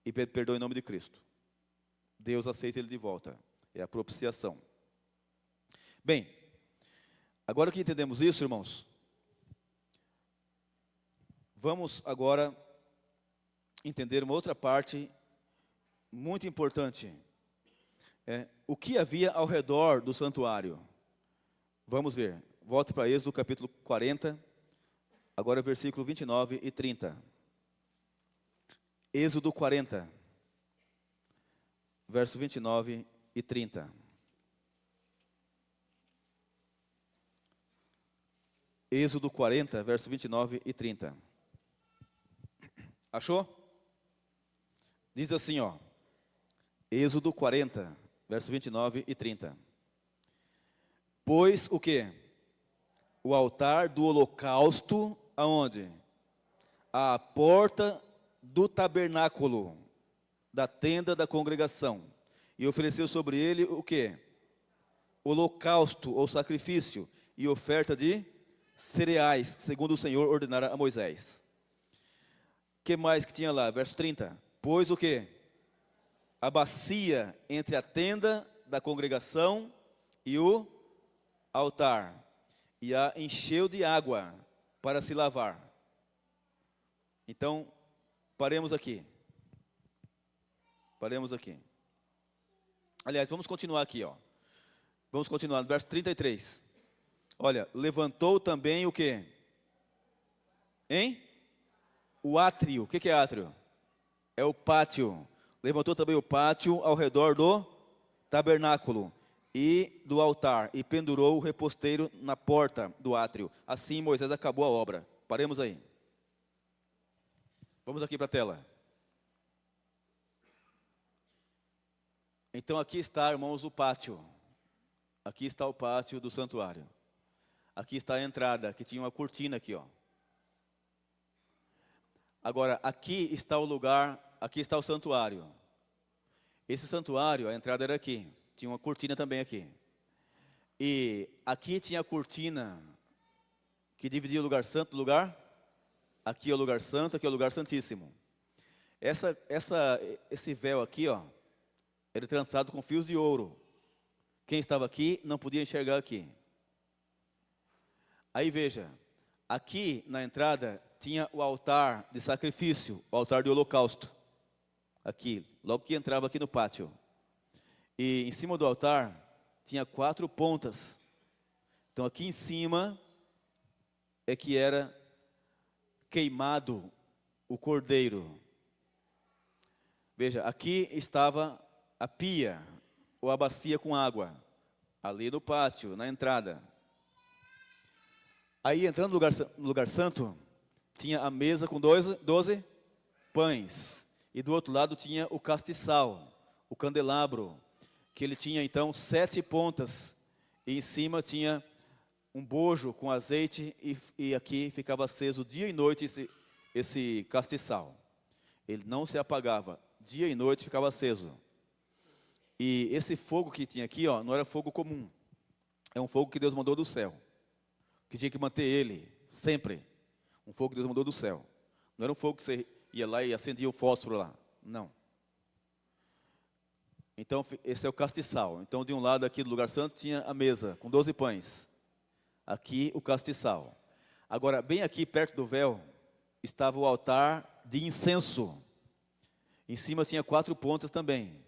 e perdoam em nome de Cristo. Deus aceita ele de volta. É a propiciação. Bem, agora que entendemos isso, irmãos, vamos agora entender uma outra parte muito importante. O que havia ao redor do santuário? Vamos ver. Volte para Êxodo capítulo 40, agora versículo 29 e 30. Êxodo 40, verso 29 e 30. Êxodo 40, verso 29 e 30. Achou? Diz assim, Êxodo 40, verso 29 e 30. Pois o quê? O altar do holocausto, aonde? À porta do tabernáculo, da tenda da congregação. E ofereceu sobre ele o quê? Holocausto ou sacrifício e oferta de cereais, segundo o Senhor ordenara a Moisés. que mais que tinha lá? Verso 30. Pôs o quê? A bacia entre a tenda da congregação e o altar, e a encheu de água para se lavar. Então, paremos aqui. Paremos aqui. Aliás, vamos continuar aqui, ó. Vamos continuar no verso 33. Olha, levantou também o quê? Hein? O átrio. O que é átrio? É o pátio. Levantou também o pátio ao redor do tabernáculo e do altar, e pendurou o reposteiro na porta do átrio. Assim Moisés acabou a obra. Paremos aí. Vamos aqui para a tela. Então aqui está, irmãos, o pátio. Aqui está o pátio do santuário. Aqui está a entrada, que tinha uma cortina aqui, ó. Agora, aqui está o lugar, aqui está o santuário. Esse santuário, a entrada era aqui. Tinha uma cortina também aqui. E aqui tinha a cortina que dividia o lugar santo do lugar. Aqui é o lugar santo, aqui é o lugar santíssimo. Esse véu aqui, ó, era trançado com fios de ouro. Quem estava aqui não podia enxergar aqui. Aí veja, aqui na entrada tinha o altar de sacrifício, o altar de holocausto. Aqui, logo que entrava aqui no pátio. E em cima do altar tinha 4 pontas. Então aqui em cima é que era queimado o cordeiro. Veja, aqui estava a pia, ou a bacia com água, ali no pátio, na entrada. Aí entrando no lugar santo, tinha a mesa com 12 pães. E do outro lado tinha o castiçal, o candelabro, que ele tinha então 7 pontas. E em cima tinha um bojo com azeite e aqui ficava aceso dia e noite esse castiçal. Ele não se apagava, dia e noite ficava aceso. E esse fogo que tinha aqui, ó, não era fogo comum. É um fogo que Deus mandou do céu. Que tinha que manter ele sempre. Um fogo que Deus mandou do céu. Não era um fogo que você ia lá e acendia o fósforo lá. Não. Então, esse é o castiçal. Então, de um lado aqui do lugar santo tinha a mesa com 12 pães. Aqui o castiçal. Agora, bem aqui perto do véu, estava o altar de incenso. Em cima tinha 4 pontas também.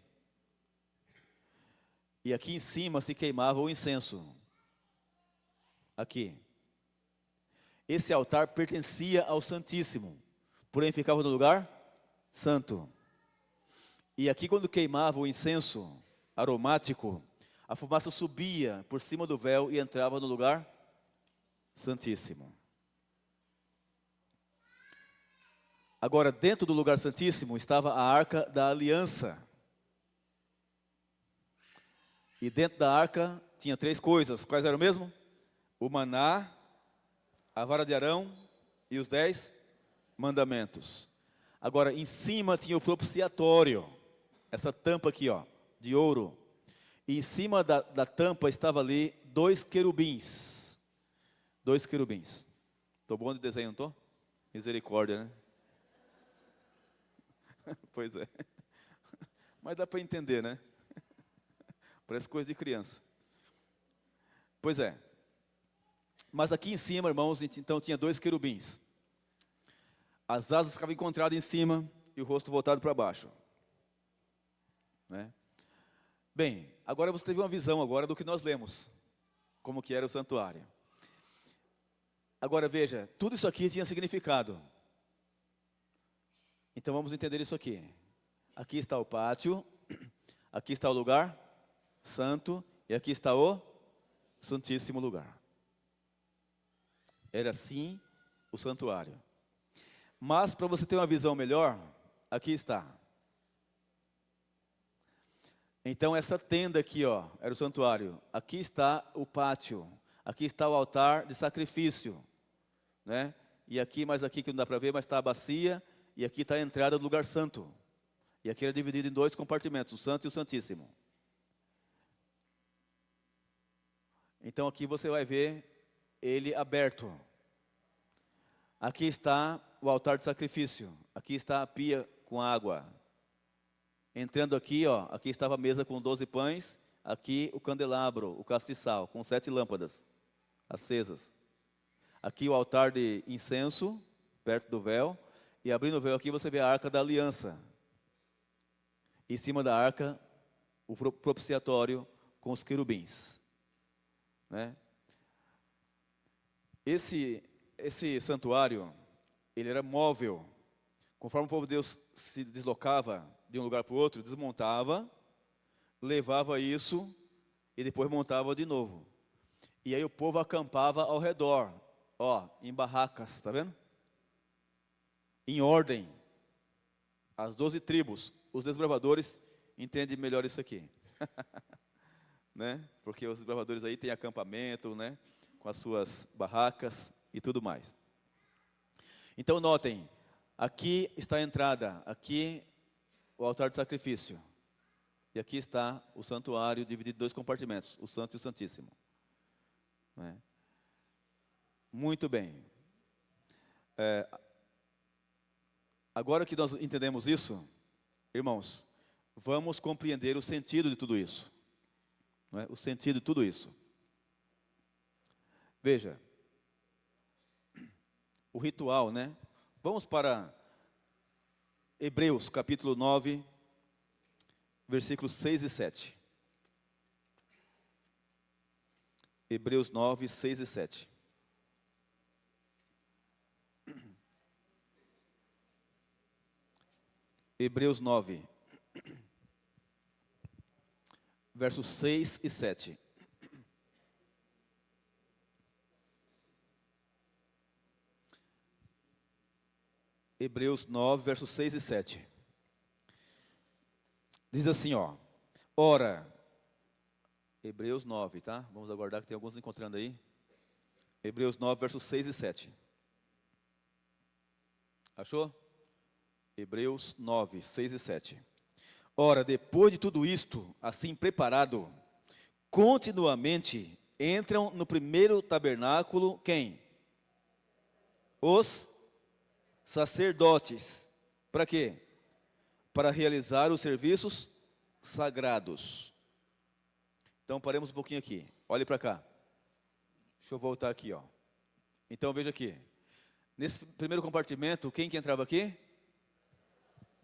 E aqui em cima se queimava o incenso. Aqui. Esse altar pertencia ao Santíssimo, porém ficava no lugar santo. E aqui quando queimava o incenso aromático, a fumaça subia por cima do véu e entrava no lugar santíssimo. Agora, dentro do lugar santíssimo estava a arca da aliança. E dentro da arca tinha 3 coisas. Quais eram mesmo? O maná, a vara de Arão e os 10 mandamentos. Agora, em cima tinha o propiciatório. Essa tampa aqui, ó, de ouro. E em cima da tampa estava ali 2 querubins. 2 querubins. Estou bom de desenho, não estou? Misericórdia, né? Pois é. Mas dá para entender, né? Parece coisa de criança. Pois é. Mas aqui em cima, irmãos, então tinha 2 querubins. As asas ficavam encontradas em cima e o rosto voltado para baixo. Né? Bem, agora você teve uma visão agora do que nós lemos. Como que era o santuário. Agora veja, tudo isso aqui tinha significado. Então vamos entender isso aqui. Aqui está o pátio, aqui está o lugar santo e aqui está o santíssimo lugar. Era assim o santuário. Mas para você ter uma visão melhor, aqui está. Então essa tenda aqui, ó, era o santuário. Aqui está o pátio. Aqui está o altar de sacrifício, né? E aqui, mais aqui que não dá para ver, mas está a bacia e aqui está a entrada do lugar santo. E aqui era dividido em 2 compartimentos, o santo e o santíssimo. Então aqui você vai ver ele aberto. Aqui está o altar de sacrifício. Aqui está a pia com água. Entrando aqui, ó, aqui estava a mesa com 12 pães. Aqui o candelabro, o castiçal, com 7 lâmpadas acesas. Aqui o altar de incenso, perto do véu. E abrindo o véu aqui você vê a arca da aliança. Em cima da arca, o propiciatório com os querubins. Né? Esse santuário, ele era móvel. Conforme o povo de Deus se deslocava de um lugar para o outro, desmontava, levava isso e depois montava de novo. E aí o povo acampava ao redor, ó, em barracas, tá vendo? Em ordem. As 12 tribos, os desbravadores entendem melhor isso aqui. Né? Porque os desbravadores aí têm acampamento, né? Com as suas barracas e tudo mais. Então notem, aqui está a entrada, aqui o altar de sacrifício. E aqui está o santuário dividido em 2 compartimentos, o Santo e o Santíssimo. Né? Muito bem. Agora que nós entendemos isso, irmãos, vamos compreender o sentido de tudo isso. Não é? O sentido de tudo isso. Veja, o ritual, né? Vamos para Hebreus, capítulo 9, versículos 6 e 7. Hebreus 9, 6 e 7. Hebreus 9, versos 6 e 7. Hebreus 9, versos 6 e 7. Diz assim, ó. Ora, Hebreus 9, tá? Vamos aguardar que tem alguns encontrando aí. Hebreus 9, versos 6 e 7. Achou? Hebreus 9, 6 e 7. Ora, depois de tudo isto, assim preparado, continuamente entram no primeiro tabernáculo, quem? Os sacerdotes. Para quê? Para realizar os serviços sagrados. Então, paremos um pouquinho aqui. Olhe para cá. Deixa eu voltar aqui, ó. Então, veja aqui. Nesse primeiro compartimento, quem que entrava aqui?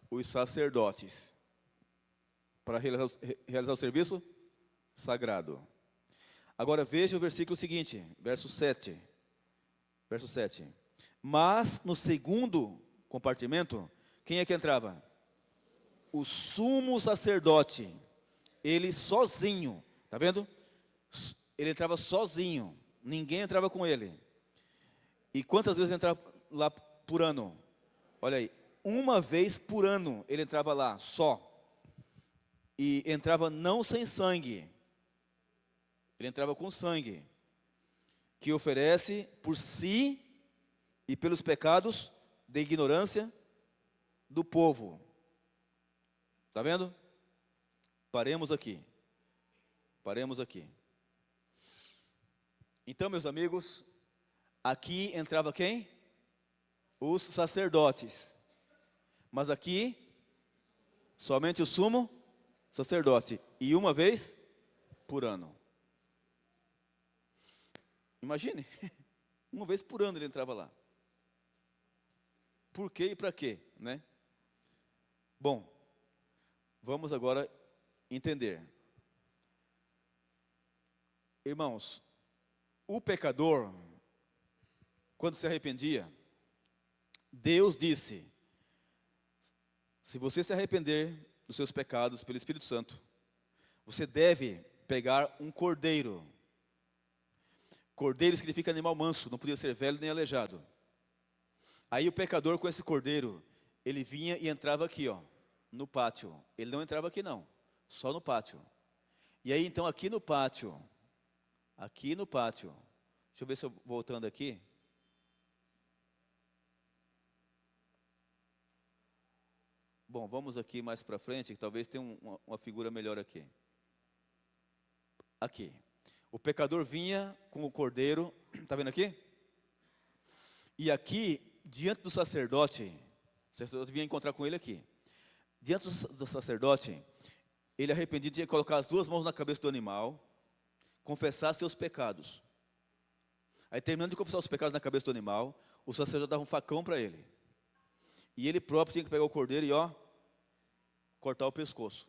Os sacerdotes. Para realizar o serviço sagrado. Agora, veja o versículo seguinte, verso 7. Verso 7. Mas, no segundo compartimento, quem é que entrava? O sumo sacerdote. Ele sozinho. Está vendo? Ele entrava sozinho. Ninguém entrava com ele. E quantas vezes ele entrava lá por ano? Olha aí. Uma vez por ano ele entrava lá, só. E entrava não sem sangue. Ele entrava com sangue. Que oferece por si e pelos pecados de ignorância do povo. Está vendo? Paremos aqui. Paremos aqui. Então, meus amigos, aqui entrava quem? Os sacerdotes. Mas aqui, somente o sumo sacerdote. E uma vez por ano. Imagine, uma vez por ano ele entrava lá. Por quê e para quê, né? Bom, vamos agora entender. Irmãos, o pecador, quando se arrependia, Deus disse: se você se arrepender dos seus pecados pelo Espírito Santo, você deve pegar um cordeiro. Cordeiro significa animal manso, não podia ser velho nem aleijado. Aí o pecador com esse cordeiro, ele vinha e entrava aqui, ó, no pátio. Ele não entrava aqui não, só no pátio. E aí então aqui no pátio, deixa eu ver se eu voltando aqui. Bom, vamos aqui mais para frente, que talvez tenha uma figura melhor aqui. Aqui. O pecador vinha com o cordeiro, está vendo aqui? E aqui diante do sacerdote, o sacerdote vinha encontrar com ele aqui. Diante do sacerdote, ele arrependido tinha que colocar as duas mãos na cabeça do animal, confessar seus pecados. Aí, terminando de confessar os pecados na cabeça do animal, o sacerdote dava um facão para ele. E ele próprio tinha que pegar o cordeiro e, cortar o pescoço.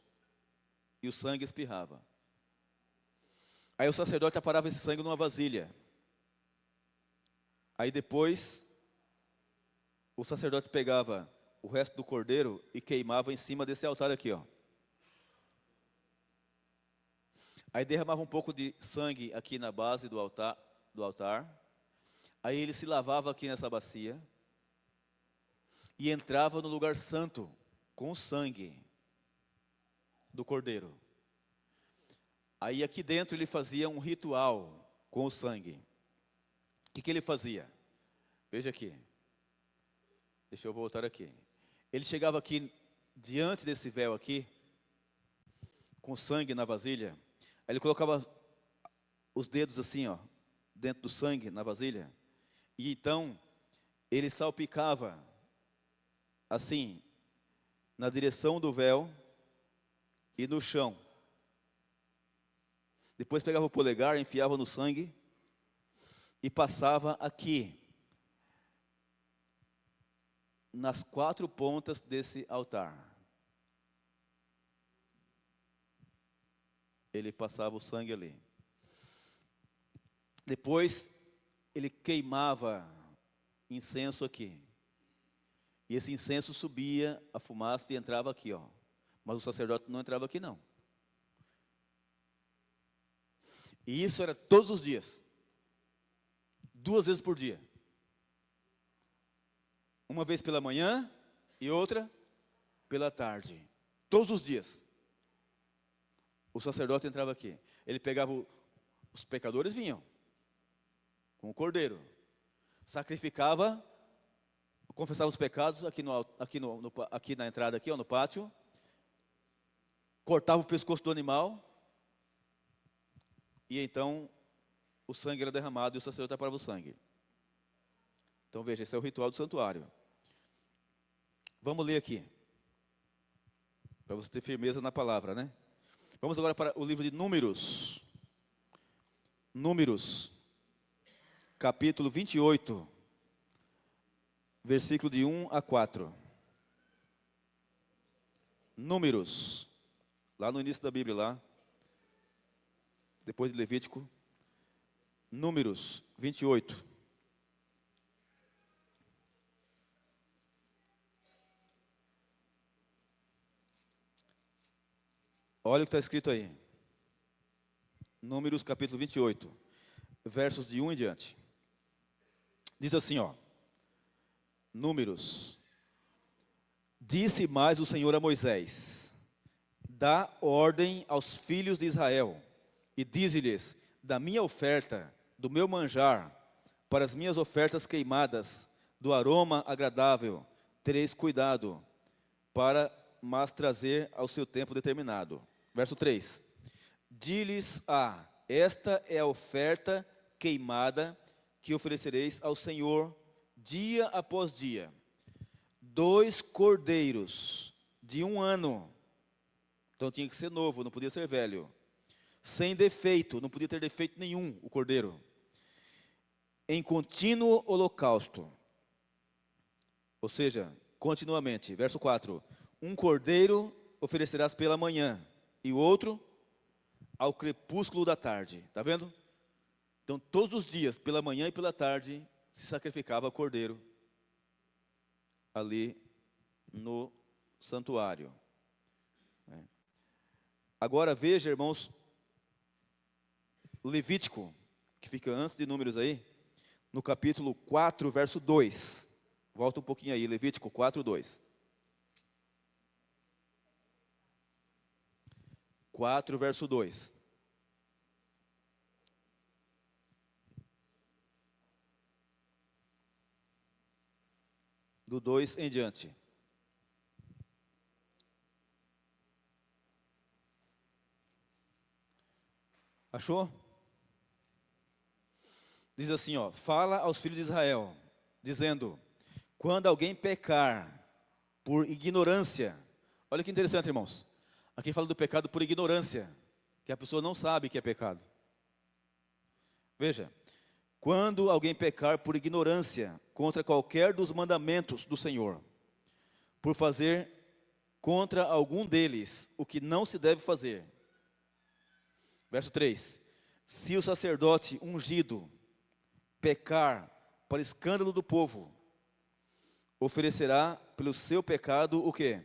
E o sangue espirrava. Aí o sacerdote aparava esse sangue numa vasilha. Aí depois, o sacerdote pegava o resto do cordeiro e queimava em cima desse altar aqui, Aí derramava um pouco de sangue aqui na base do altar. Aí ele se lavava aqui nessa bacia e entrava no lugar santo com o sangue do cordeiro. Aí aqui dentro ele fazia um ritual com o sangue. O que ele fazia? Veja aqui. Deixa eu voltar aqui. Ele chegava aqui, diante desse véu aqui, com sangue na vasilha. Aí ele colocava os dedos assim, dentro do sangue, na vasilha. E então, ele salpicava, assim, na direção do véu e no chão. Depois pegava o polegar, enfiava no sangue e passava aqui, nas 4 pontas desse altar. Ele passava o sangue ali. Depois, ele queimava incenso aqui. E esse incenso subia, a fumaça e entrava aqui, Mas o sacerdote não entrava aqui, não. E isso era todos os dias. 2 vezes por dia. Uma vez pela manhã e outra pela tarde. Todos os dias. O sacerdote entrava aqui. Ele pegava, os pecadores vinham com o cordeiro. Sacrificava, confessava os pecados aqui na entrada, aqui, no pátio. Cortava o pescoço do animal. E então o sangue era derramado e o sacerdote aparava o sangue. Então veja, esse é o ritual do santuário. Vamos ler aqui, para você ter firmeza na palavra, né? Vamos agora para o livro de Números. Números, capítulo 28, versículo de 1 a 4. Números, lá no início da Bíblia, lá, depois de Levítico. Números 28. Olha o que está escrito aí. Números capítulo 28, versos de 1 em diante. Diz assim, Números. Disse mais o Senhor a Moisés: dá ordem aos filhos de Israel, e dize-lhes: da minha oferta, do meu manjar, para as minhas ofertas queimadas, do aroma agradável, tereis cuidado, para mas trazer ao seu tempo determinado. Verso 3. Di-lhes: esta é a oferta queimada que oferecereis ao Senhor dia após dia. 2 cordeiros de 1 ano. Então tinha que ser novo, não podia ser velho. Sem defeito, não podia ter defeito nenhum o cordeiro. Em contínuo holocausto. Ou seja, continuamente. Verso 4. Um cordeiro oferecerás pela manhã, e o outro ao crepúsculo da tarde. Está vendo? Então, todos os dias, pela manhã e pela tarde, se sacrificava cordeiro ali no santuário. Agora veja, irmãos, Levítico, que fica antes de Números aí, no capítulo 4, verso 2. Volta um pouquinho aí, Levítico 4, 2. 4, verso 2. Do 2 em diante. Achou? Diz assim, fala aos filhos de Israel, dizendo: Quando alguém pecar por ignorância, olha que interessante, irmãos. Aqui fala do pecado por ignorância, que a pessoa não sabe que é pecado. Veja, quando alguém pecar por ignorância contra qualquer dos mandamentos do Senhor, por fazer contra algum deles o que não se deve fazer. Verso 3. Se o sacerdote ungido pecar para escândalo do povo, oferecerá pelo seu pecado o quê?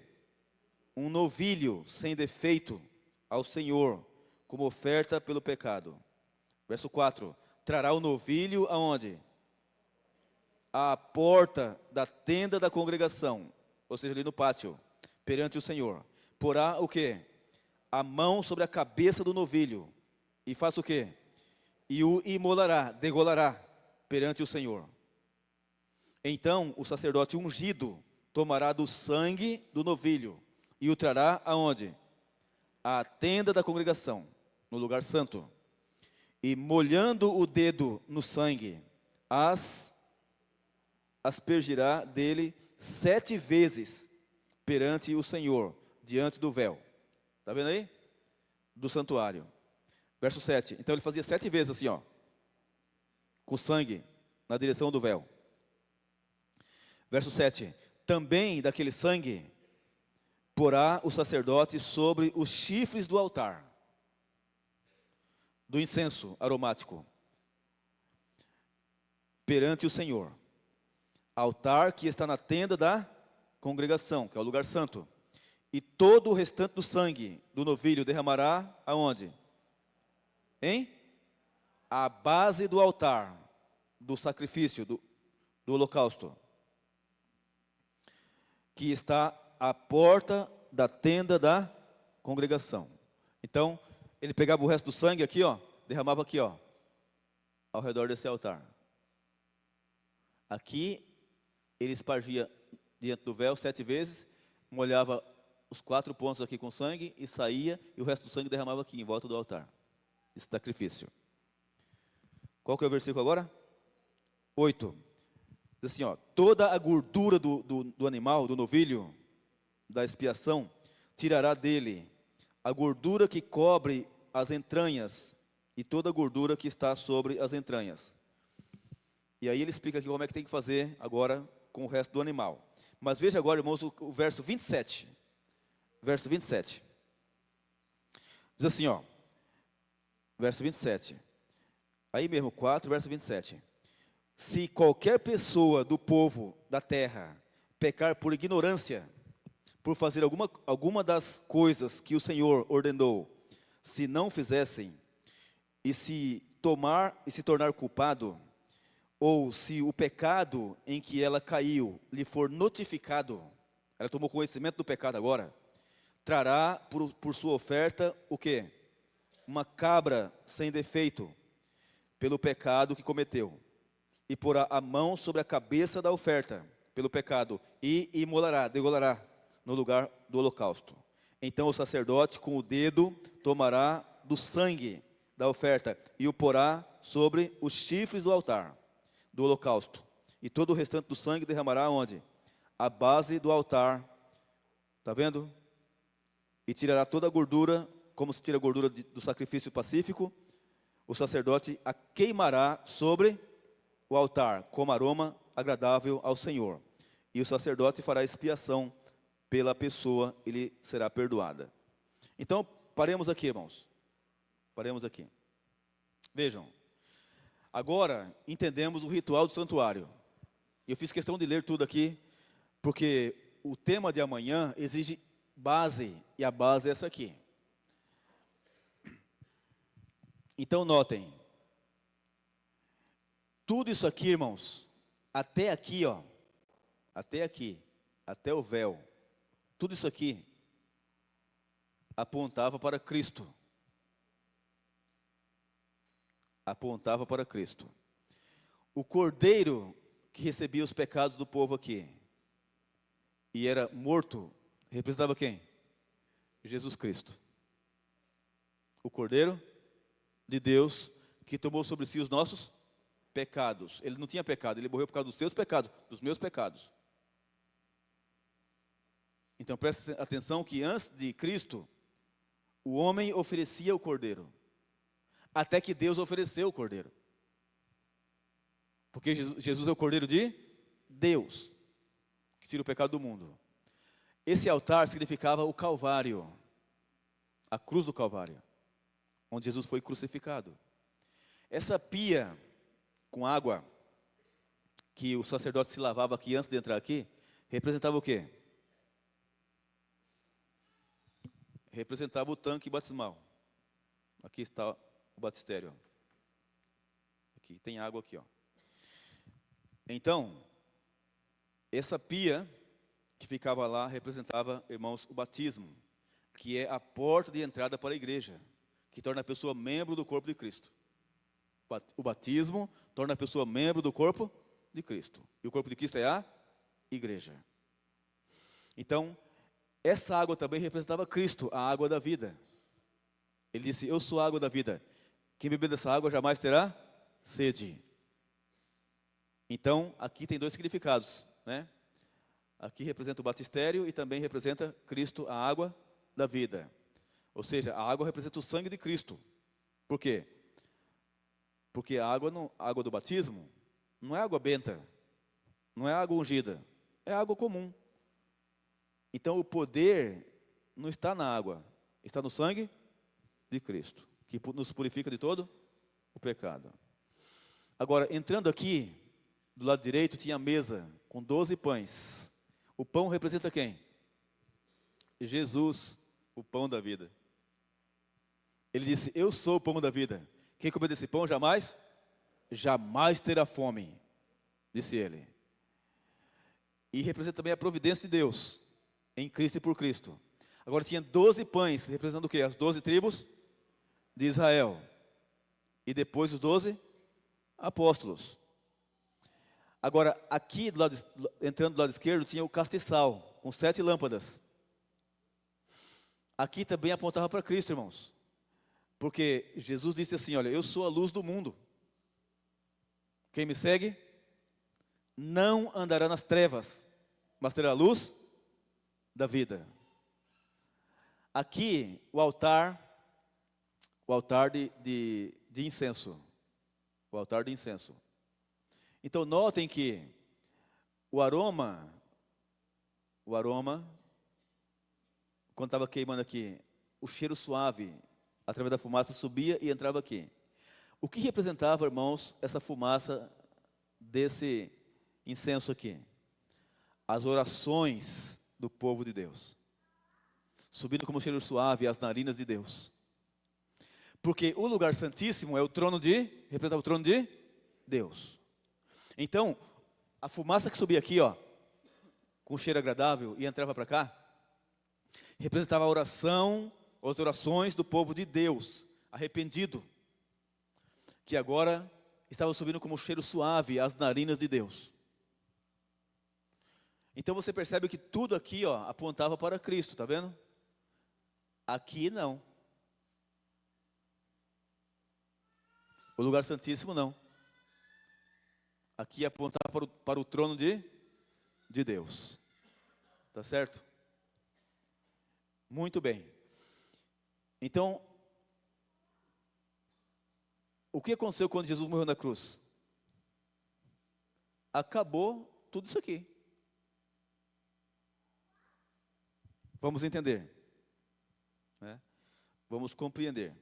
Um novilho sem defeito ao Senhor, como oferta pelo pecado. Verso 4. Trará o novilho aonde? À porta da tenda da congregação, ou seja, ali no pátio, perante o Senhor. Porá o quê? A mão sobre a cabeça do novilho. E faça o quê? E o imolará, degolará perante o Senhor. Então o sacerdote ungido tomará do sangue do novilho e o trará aonde? À tenda da congregação, no lugar santo. E molhando o dedo no sangue, aspergirá dele 7 vezes perante o Senhor, diante do véu. Está vendo aí? Do santuário. Verso 7. Então ele fazia 7 vezes assim, ó, com sangue na direção do véu. Verso 7. Também daquele sangue porá o sacerdote sobre os chifres do altar, do incenso aromático, perante o Senhor. Altar que está na tenda da congregação, que é o lugar santo. E todo o restante do sangue do novilho derramará aonde? A base do altar, do sacrifício, do holocausto, que está à porta da tenda da congregação. Então, ele pegava o resto do sangue aqui, ó, derramava aqui, ó, ao redor desse altar. Aqui, ele espargia diante do véu 7 vezes, molhava os 4 pontos aqui com sangue e saía, e o resto do sangue derramava aqui, em volta do altar. Esse sacrifício. Qual que é o versículo agora? 8. Diz assim, ó, toda a gordura do animal, do novilho, da expiação, tirará dele a gordura que cobre as entranhas e toda a gordura que está sobre as entranhas. E aí ele explica aqui como é que tem que fazer agora com o resto do animal. Mas veja agora, irmãos, o verso 27. Verso 27. Diz assim, ó, verso 27. Aí mesmo, 4, verso 27. Se qualquer pessoa do povo da terra pecar por ignorância, por fazer alguma das coisas que o Senhor ordenou, se não fizessem, e se tornar culpado, ou se o pecado em que ela caiu lhe for notificado, ela tomou conhecimento do pecado agora, trará por sua oferta o quê? Uma cabra sem defeito, pelo pecado que cometeu. E porá a mão sobre a cabeça da oferta, pelo pecado, e imolará, degolará, no lugar do holocausto. Então o sacerdote com o dedo tomará do sangue da oferta e o porá sobre os chifres do altar, do holocausto. E todo o restante do sangue derramará onde? A base do altar. Está vendo? E tirará toda a gordura, como se tira a gordura do sacrifício pacífico. O sacerdote a queimará sobre o altar, como aroma agradável ao Senhor. E o sacerdote fará expiação pela pessoa, ele será perdoada. Então, paremos aqui, irmãos. Paremos aqui. Vejam. Agora, entendemos o ritual do santuário. Eu fiz questão de ler tudo aqui, porque o tema de amanhã exige base, e a base é essa aqui. Então, notem. Tudo isso aqui, irmãos, até aqui, ó, até aqui, até o véu, tudo isso aqui apontava para Cristo. Apontava para Cristo. O cordeiro que recebia os pecados do povo aqui e era morto, representava quem? Jesus Cristo. O cordeiro de Deus que tomou sobre si os nossos pecados. Ele não tinha pecado, ele morreu por causa dos seus pecados, dos meus pecados. Então preste atenção que antes de Cristo, o homem oferecia o cordeiro, até que Deus ofereceu o cordeiro. Porque Jesus é o cordeiro de Deus, que tira o pecado do mundo. Esse altar significava o Calvário, a cruz do Calvário, onde Jesus foi crucificado. Essa pia com água, que o sacerdote se lavava aqui antes de entrar aqui, representava o quê? Representava o tanque batismal. Aqui está o batistério. Aqui tem água aqui, ó. Então, essa pia que ficava lá representava, irmãos, o batismo, que é a porta de entrada para a igreja, que torna a pessoa membro do corpo de Cristo. O batismo torna a pessoa membro do corpo de Cristo. E o corpo de Cristo é a igreja. Então, essa água também representava Cristo, a água da vida. Ele disse, eu sou a água da vida. Quem beber dessa água jamais terá sede. Então, aqui tem dois significados, né? Aqui representa o batistério e também representa Cristo, a água da vida. Ou seja, a água representa o sangue de Cristo. Por quê? Porque a água do batismo não é água benta, não é água ungida, é água comum. Então o poder não está na água, está no sangue de Cristo, que nos purifica de todo o pecado. Agora, entrando aqui, do lado direito tinha a mesa com 12 pães. O pão representa quem? Jesus, o pão da vida. Ele disse, eu sou o pão da vida. Quem comer desse pão jamais terá fome, disse ele. E representa também a providência de Deus, em Cristo e por Cristo. Agora tinha 12 pães, representando o quê? As 12 tribos de Israel. E depois os 12 apóstolos. Agora, aqui, entrando do lado esquerdo, tinha o castiçal, com 7 lâmpadas. Aqui também apontava para Cristo, irmãos. Porque Jesus disse assim, olha, eu sou a luz do mundo. Quem me segue, não andará nas trevas, mas terá a luz da vida. Aqui, o altar de incenso. O altar de incenso. Então, notem que o aroma, quando estava queimando aqui, o cheiro suave, através da fumaça, subia e entrava aqui. O que representava, irmãos, essa fumaça desse incenso aqui? As orações do povo de Deus, subindo como cheiro suave às narinas de Deus. Porque o lugar santíssimo é representava o trono de Deus. Então, a fumaça que subia aqui, ó, com cheiro agradável e entrava para cá, representava a oração, as orações do povo de Deus, arrependido, que agora estava subindo como cheiro suave às narinas de Deus. Então você percebe que tudo aqui, ó, apontava para Cristo, tá vendo? Aqui não. O lugar santíssimo não. Aqui apontar para o trono de Deus. Tá certo? Muito bem. Então, o que aconteceu quando Jesus morreu na cruz? Acabou tudo isso aqui. Vamos entender, né? Vamos compreender.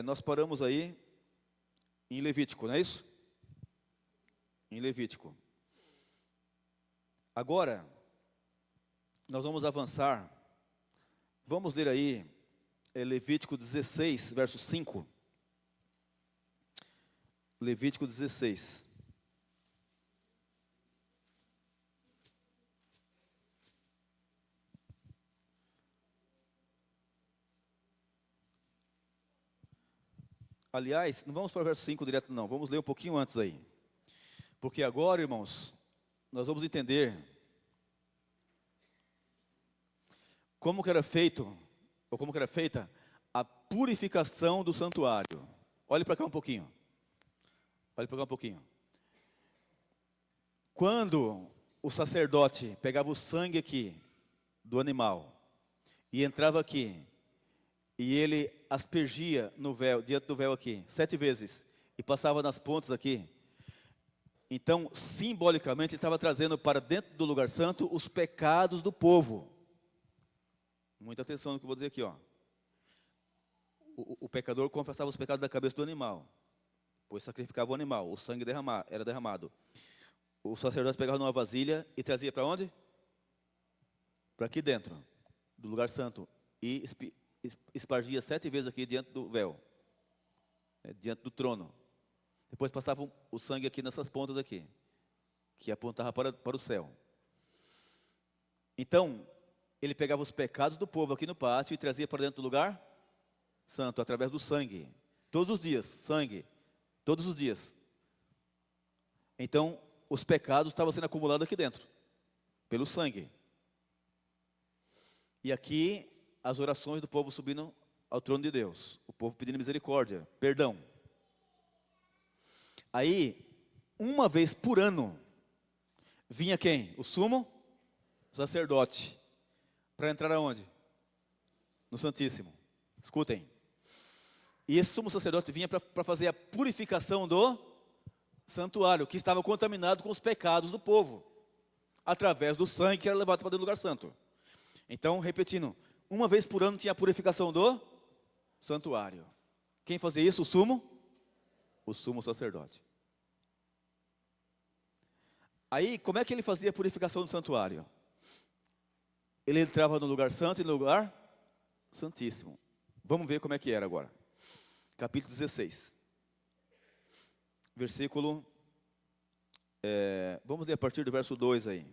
Nós paramos aí em Levítico, não é isso? Em Levítico. Agora, nós vamos avançar. Vamos ler aí Levítico 16, verso 5. Levítico 16. Aliás, não vamos para o verso 5 direto não, vamos ler um pouquinho antes aí. Porque agora, irmãos, nós vamos entender como que era feito, ou como que era feita a purificação do santuário. Olhe para cá um pouquinho. Olhe para cá um pouquinho. Quando o sacerdote pegava o sangue aqui do animal e entrava aqui, e ele aspergia no véu, diante do véu aqui, 7 vezes, e passava nas pontas aqui. Então, simbolicamente, ele estava trazendo para dentro do lugar santo os pecados do povo. Muita atenção no que eu vou dizer aqui, ó. O pecador confessava os pecados da cabeça do animal, pois sacrificava o animal, o sangue era derramado. O sacerdote pegava numa vasilha e trazia para onde? Para aqui dentro, do lugar santo, e espargia 7 vezes aqui diante do véu, diante do trono. Depois passava o sangue aqui nessas pontas aqui, que apontava para o céu. Então, ele pegava os pecados do povo aqui no pátio e trazia para dentro do lugar santo, através do sangue. Todos os dias, sangue, todos os dias. Então, os pecados estavam sendo acumulados aqui dentro, pelo sangue. E aqui, as orações do povo subindo ao trono de Deus. O povo pedindo misericórdia, perdão. Aí, uma vez por ano, vinha quem? O sumo sacerdote. Para entrar aonde? No Santíssimo. Escutem. E esse sumo sacerdote vinha para fazer a purificação do santuário, que estava contaminado com os pecados do povo, através do sangue que era levado para dentro do lugar santo. Então, repetindo, uma vez por ano tinha a purificação do santuário. Quem fazia isso? O sumo sacerdote. Aí, como é que ele fazia a purificação do santuário? Ele entrava no lugar santo e no lugar santíssimo. Vamos ver como é que era agora. Capítulo 16. Versículo, vamos ler a partir do verso 2 aí.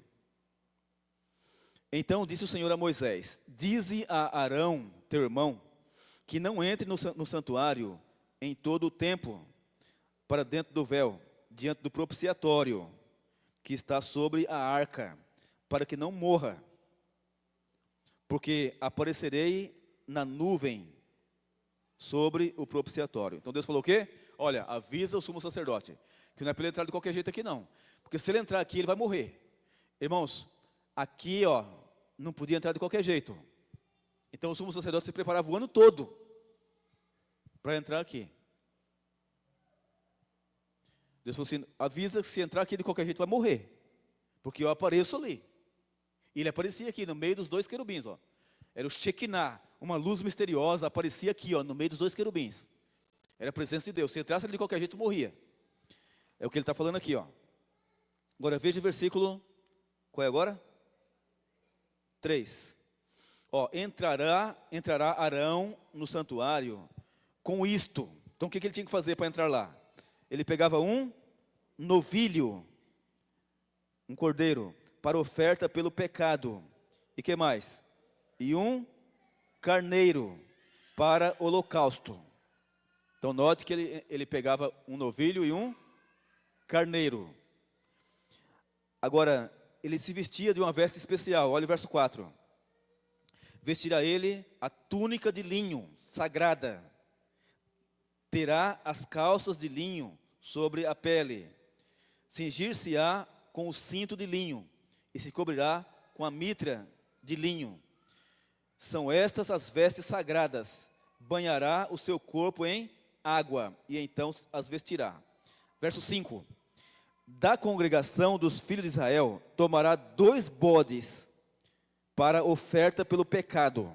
Então disse o Senhor a Moisés: dize a Arão, teu irmão, que não entre no santuário em todo o tempo, para dentro do véu, diante do propiciatório, que está sobre a arca, para que não morra. Porque aparecerei na nuvem sobre o propiciatório. Então Deus falou o quê? Olha, avisa o sumo sacerdote, que não é para ele entrar de qualquer jeito aqui não. Porque se ele entrar aqui, ele vai morrer. Irmãos, aqui ó, não podia entrar de qualquer jeito. Então o sumo sacerdote se preparava o ano todo para entrar aqui. Deus falou assim, avisa que se entrar aqui de qualquer jeito vai morrer. Porque eu apareço ali. E ele aparecia aqui no meio dos 2 querubins, ó. Era o Shekinah, uma luz misteriosa, aparecia aqui, ó, no meio dos 2 querubins. Era a presença de Deus. Se entrasse ali de qualquer jeito, morria. É o que ele está falando aqui, ó. Agora veja o versículo, qual é agora? 3. Ó, entrará Arão no santuário com isto. Então o que ele tinha que fazer para entrar lá? Ele pegava um novilho, um cordeiro, para oferta pelo pecado. E que mais? E um carneiro para holocausto. Então note que ele pegava um novilho e um carneiro. Agora, ele se vestia de uma veste especial. Olha o verso 4. Vestirá ele a túnica de linho sagrada. Terá as calças de linho sobre a pele. Cingir-se-á com o cinto de linho e se cobrirá com a mitra de linho. São estas as vestes sagradas. Banhará o seu corpo em água e então as vestirá. Verso 5. Da congregação dos filhos de Israel tomará 2 bodes para oferta pelo pecado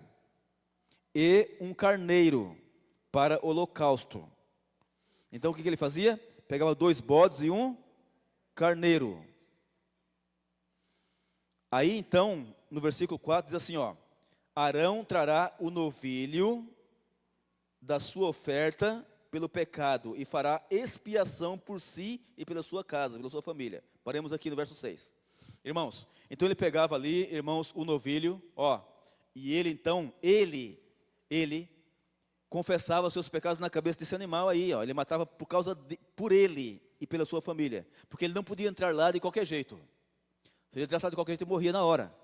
e um carneiro para holocausto. Então o que ele fazia? Pegava 2 bodes e um carneiro. Aí então, no versículo 4 diz assim, ó: Arão trará o novilho da sua oferta pelo pecado e fará expiação por si e pela sua casa, pela sua família. Paremos aqui no verso 6. Irmãos, então ele pegava ali, irmãos, o novilho, ó, e ele então, ele confessava seus pecados na cabeça desse animal aí, ó. Ele matava por ele e pela sua família, porque ele não podia entrar lá de qualquer jeito. Se ele entrasse lá de qualquer jeito, ele morria na hora.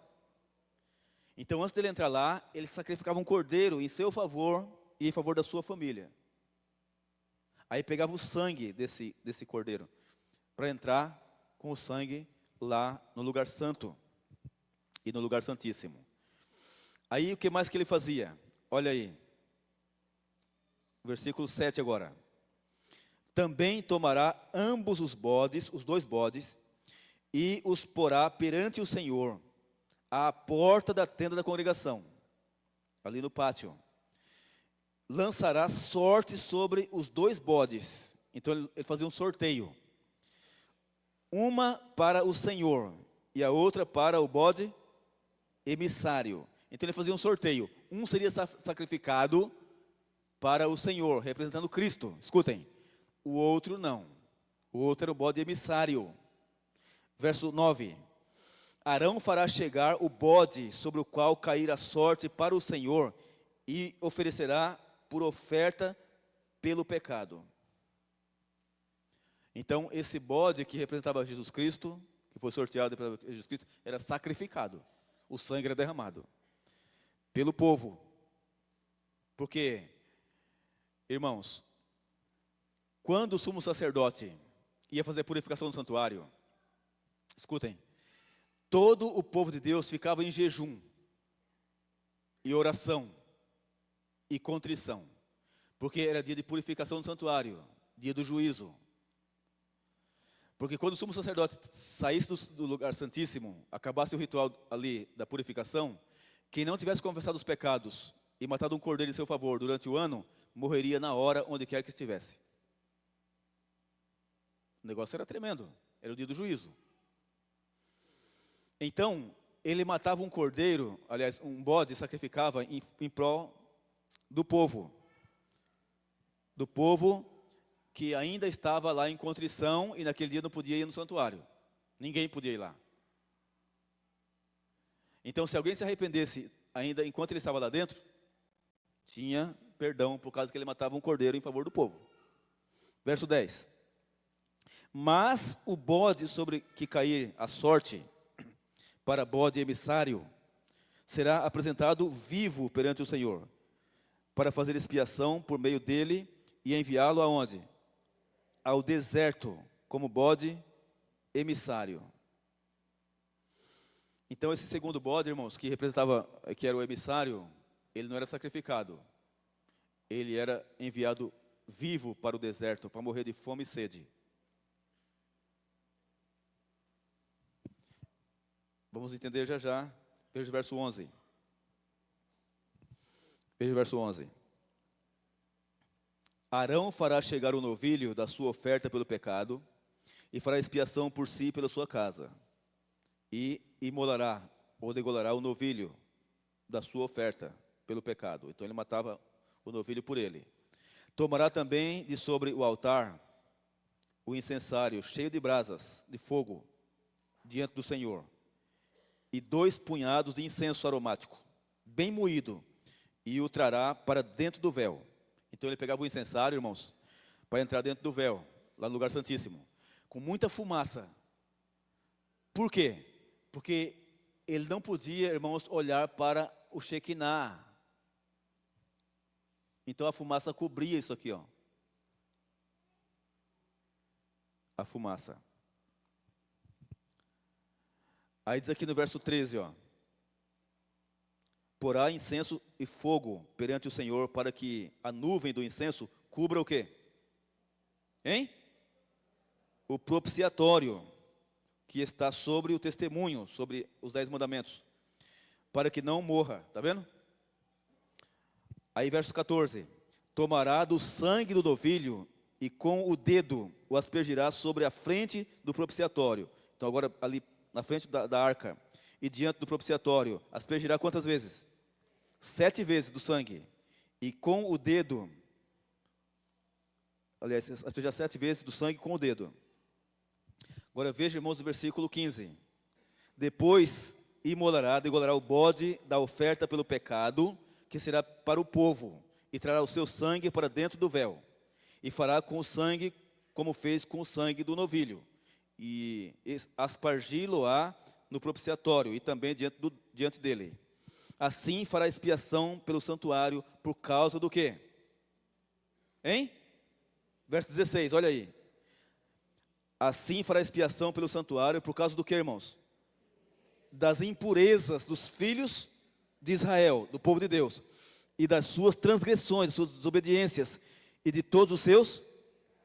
Então, antes dele entrar lá, ele sacrificava um cordeiro em seu favor e em favor da sua família. Aí pegava o sangue desse cordeiro, para entrar com o sangue lá no lugar santo e no lugar santíssimo. Aí o que mais que ele fazia? Olha aí, versículo 7 agora. Também tomará ambos os bodes, os dois bodes, e os porá perante o Senhor, à porta da tenda da congregação, ali no pátio. Lançará sorte sobre os dois bodes. Então ele fazia um sorteio. Uma para o Senhor e a outra para o bode emissário. Então ele fazia um sorteio. Um seria sacrificado para o Senhor, representando Cristo. Escutem. O outro não. O outro era o bode emissário. Verso 9. Arão fará chegar o bode sobre o qual cair a sorte para o Senhor e oferecerá por oferta pelo pecado. Então, esse bode que representava Jesus Cristo, que foi sorteado para Jesus Cristo, era sacrificado. O sangue era derramado pelo povo. Porque, irmãos, quando o sumo sacerdote ia fazer a purificação no santuário, escutem, todo o povo de Deus ficava em jejum, e oração, e contrição, porque era dia de purificação no santuário, dia do juízo. Porque quando o sumo sacerdote saísse do lugar santíssimo, acabasse o ritual ali da purificação, quem não tivesse confessado os pecados e matado um cordeiro em seu favor durante o ano, morreria na hora, onde quer que estivesse. O negócio era tremendo, era o dia do juízo. Então, ele matava um cordeiro, aliás, um bode, sacrificava em prol do povo que ainda estava lá em contrição e naquele dia não podia ir no santuário. Ninguém podia ir lá. Então, se alguém se arrependesse ainda enquanto ele estava lá dentro, tinha perdão por causa que ele matava um cordeiro em favor do povo. Verso 10. Mas o bode sobre que cair a sorte para bode emissário será apresentado vivo perante o Senhor, para fazer expiação por meio dele e enviá-lo aonde? Ao deserto, como bode emissário. Então esse segundo bode, irmãos, que era o emissário, ele não era sacrificado. Ele era enviado vivo para o deserto, para morrer de fome e sede. Vamos entender já já. Veja o verso 11. Veja o verso 11. Arão fará chegar o novilho da sua oferta pelo pecado, e fará expiação por si e pela sua casa, e imolará, ou degolará o novilho da sua oferta pelo pecado. Então ele matava o novilho por ele. Tomará também de sobre o altar o incensário cheio de brasas de fogo diante do Senhor, e 2 punhados de incenso aromático, bem moído, e o trará para dentro do véu. Então ele pegava o incensário, irmãos, para entrar dentro do véu, lá no lugar santíssimo, com muita fumaça. Por quê? Porque ele não podia, irmãos, olhar para o Shekinah. Então a fumaça cobria isso aqui, ó. A fumaça. Aí diz aqui no verso 13, ó. Porá incenso e fogo perante o Senhor, para que a nuvem do incenso cubra o quê? Hein? O propiciatório, que está sobre o testemunho, sobre os 10 mandamentos, para que não morra, tá vendo? Aí verso 14, tomará do sangue do novilho e com o dedo o aspergirá sobre a frente do propiciatório. Então agora ali na frente da arca e diante do propiciatório, aspergirá quantas vezes? 7 vezes do sangue, e com o dedo, aliás, aspergirá 7 vezes do sangue com o dedo. Agora veja, irmãos, o versículo 15. Depois degolará o bode da oferta pelo pecado, que será para o povo, e trará o seu sangue para dentro do véu, e fará com o sangue como fez com o sangue do novilho, e aspargi-lo-á no propiciatório, e também diante dele. Assim fará expiação pelo santuário, por causa do quê? Hein? Verso 16, olha aí. Assim fará expiação pelo santuário, por causa do que, irmãos? Das impurezas dos filhos de Israel, do povo de Deus, e das suas transgressões, das suas desobediências, e de todos os seus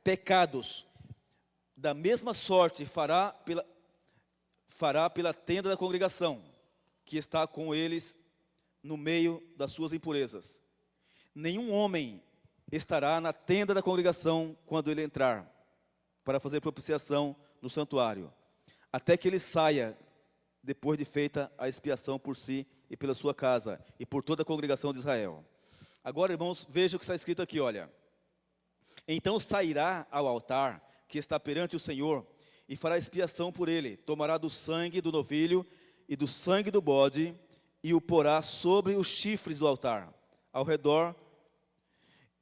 pecados. Da mesma sorte fará pela tenda da congregação, que está com eles no meio das suas impurezas. Nenhum homem estará na tenda da congregação quando ele entrar, para fazer propiciação no santuário, até que ele saia, depois de feita a expiação por si e pela sua casa, e por toda a congregação de Israel. Agora, irmãos, veja o que está escrito aqui, olha. Então sairá ao altar, que está perante o Senhor, e fará expiação por ele, tomará do sangue do novilho e do sangue do bode, e o porá sobre os chifres do altar, ao redor,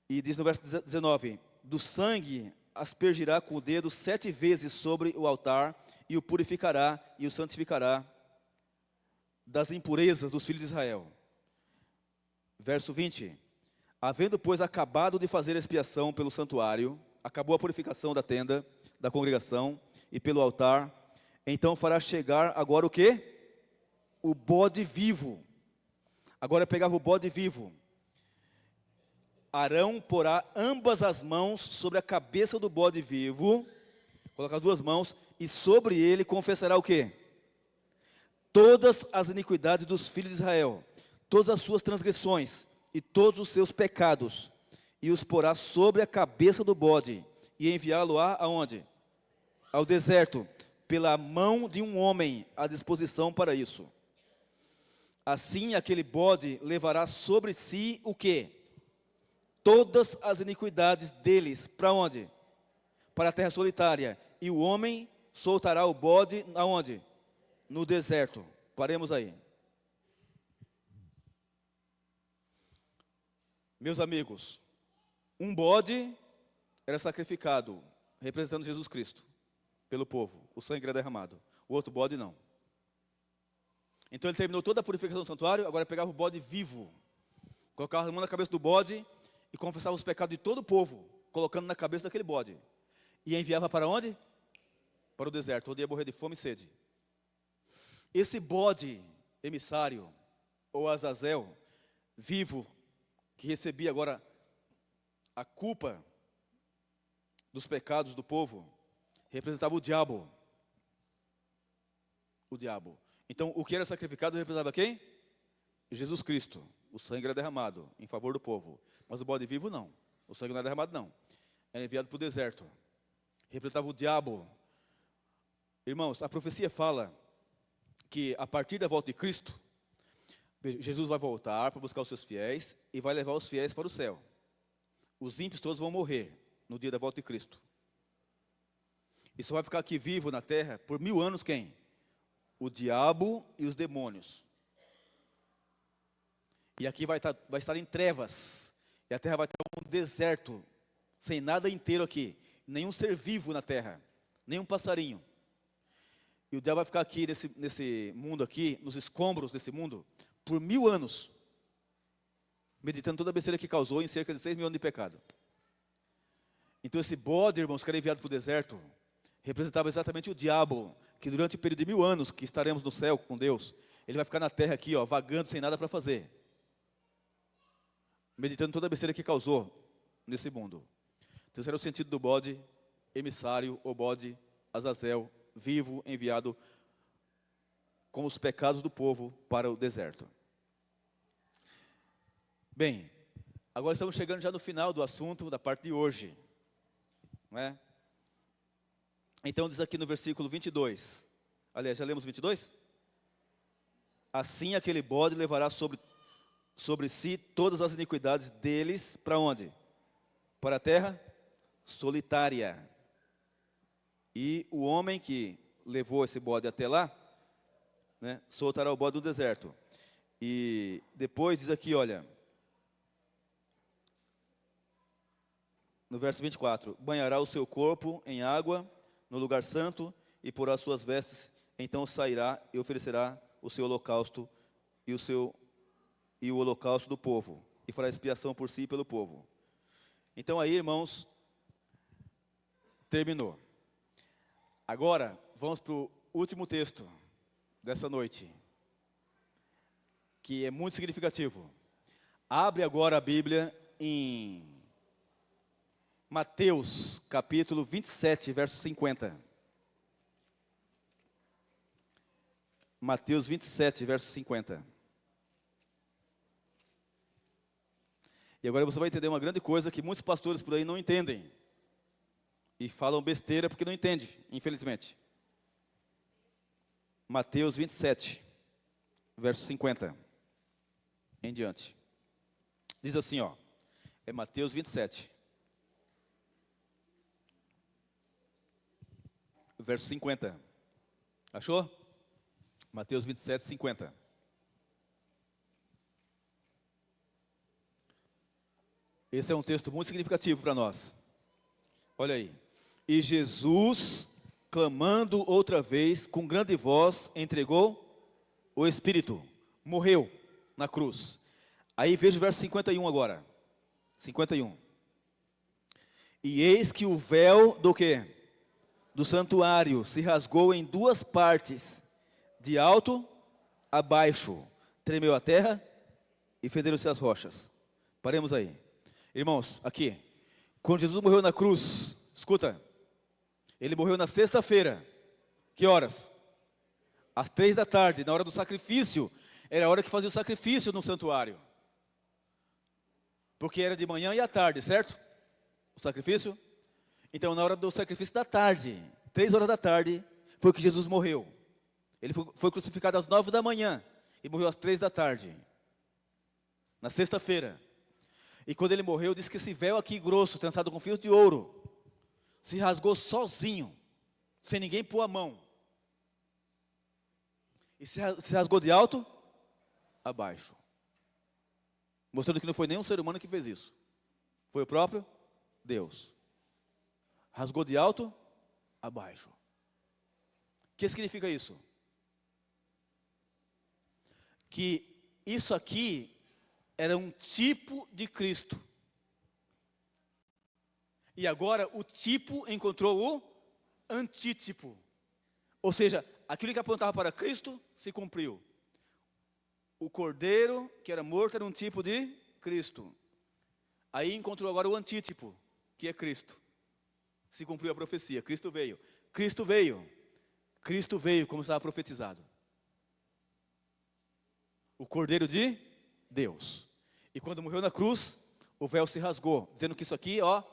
e diz no verso 19, do sangue aspergirá com o dedo 7 vezes sobre o altar, e o purificará e o santificará das impurezas dos filhos de Israel. Verso 20, havendo, pois, acabado de fazer a expiação pelo santuário, acabou a purificação da tenda, da congregação, e pelo altar, então fará chegar agora o quê? O bode vivo. Agora pegava o bode vivo. Arão porá ambas as mãos sobre a cabeça do bode vivo, coloca as 2 mãos, e sobre ele confessará o quê? Todas as iniquidades dos filhos de Israel, todas as suas transgressões e todos os seus pecados, e os porá sobre a cabeça do bode, e enviá-lo-á aonde? Ao deserto, pela mão de um homem à disposição para isso. Assim aquele bode levará sobre si o quê? Todas as iniquidades deles, para onde? Para a terra solitária. E o homem soltará o bode, aonde? No deserto. Paremos aí. Meus amigos, um bode era sacrificado, representando Jesus Cristo, pelo povo. O sangue era derramado. O outro bode não. Então ele terminou toda a purificação do santuário, agora pegava o bode vivo, colocava a mão na cabeça do bode, e confessava os pecados de todo o povo, colocando na cabeça daquele bode. E enviava para onde? Para o deserto, onde ia morrer de fome e sede. Esse bode emissário, ou Azazel, vivo, que recebia agora a culpa dos pecados do povo, representava o diabo. O diabo. Então, o que era sacrificado representava quem? Jesus Cristo. O sangue era derramado em favor do povo. Mas o bode vivo não. O sangue não era derramado não. Era enviado para o deserto. Representava o diabo. Irmãos, a profecia fala que a partir da volta de Cristo, Jesus vai voltar para buscar os seus fiéis e vai levar os fiéis para o céu. Os ímpios todos vão morrer no dia da volta de Cristo. E só vai ficar aqui vivo na terra por 1000 anos quem? O diabo e os demônios. E aqui vai estar em trevas. E a terra vai estar um deserto, sem nada inteiro aqui. Nenhum ser vivo na terra. Nenhum passarinho. E o diabo vai ficar aqui nesse mundo aqui, nos escombros desse mundo, por 1000 anos. Meditando toda a besteira que causou em cerca de 6 mil anos de pecado. Então esse bode, irmãos, que era enviado para o deserto, representava exatamente o diabo, que durante o período de 1000 anos que estaremos no céu com Deus, ele vai ficar na terra aqui, ó, vagando sem nada para fazer. Meditando toda a besteira que causou nesse mundo. Então esse era o sentido do bode emissário, ou bode Azazel, vivo, enviado com os pecados do povo para o deserto. Bem, agora estamos chegando já no final do assunto da parte de hoje. Não é? Então diz aqui no versículo 22. Aliás, já lemos 22? Assim aquele bode levará sobre si todas as iniquidades deles, para onde? Para a terra solitária. E o homem que levou esse bode até lá, né, soltará o bode no deserto. E depois diz aqui, olha, no verso 24, banhará o seu corpo em água no lugar santo e porá as suas vestes, então sairá e oferecerá o seu holocausto e o holocausto do povo, e fará expiação por si e pelo povo. Então aí, irmãos, terminou. Agora, vamos para o último texto dessa noite, que é muito significativo. Abre agora a Bíblia em Mateus, capítulo 27, verso 50. Mateus 27, verso 50. E agora você vai entender uma grande coisa que muitos pastores por aí não entendem. E falam besteira porque não entendem, infelizmente. Mateus 27, verso 50. Em diante. Diz assim, ó. É Mateus 27. Verso 50. Achou? Mateus 27, 50. Esse é um texto muito significativo para nós. Olha aí. E Jesus, clamando outra vez, com grande voz, entregou o Espírito. Morreu na cruz. Aí veja o verso 51 agora. 51. E eis que o véu do quê? Do santuário se rasgou em duas partes, de alto a baixo. Tremeu a terra e federam-se as rochas. Paremos aí. Irmãos, aqui. Quando Jesus morreu na cruz, escuta. Ele morreu na sexta-feira. Que horas? Às 3 da tarde, na hora do sacrifício. Era a hora que fazia o sacrifício no santuário. Porque era de manhã e à tarde, certo? O sacrifício. Então, na hora do sacrifício da tarde, 3 horas da tarde, foi que Jesus morreu. Ele foi crucificado às 9 da manhã e morreu às 3 da tarde. Na sexta-feira. E quando ele morreu, disse que esse véu aqui grosso, trançado com fios de ouro, se rasgou sozinho, sem ninguém pôr a mão. E se rasgou de alto a baixo. Mostrando que não foi nenhum ser humano que fez isso. Foi o próprio Deus. Rasgou de alto a baixo. O que significa isso? Que isso aqui era um tipo de Cristo. E agora o tipo encontrou o antítipo. Ou seja, aquilo que apontava para Cristo se cumpriu. O cordeiro que era morto era um tipo de Cristo. Aí encontrou agora o antítipo, que é Cristo. Se cumpriu a profecia, Cristo veio. Cristo veio. Cristo veio como estava profetizado. O cordeiro de Deus. E quando morreu na cruz, o véu se rasgou, dizendo que isso aqui, ó,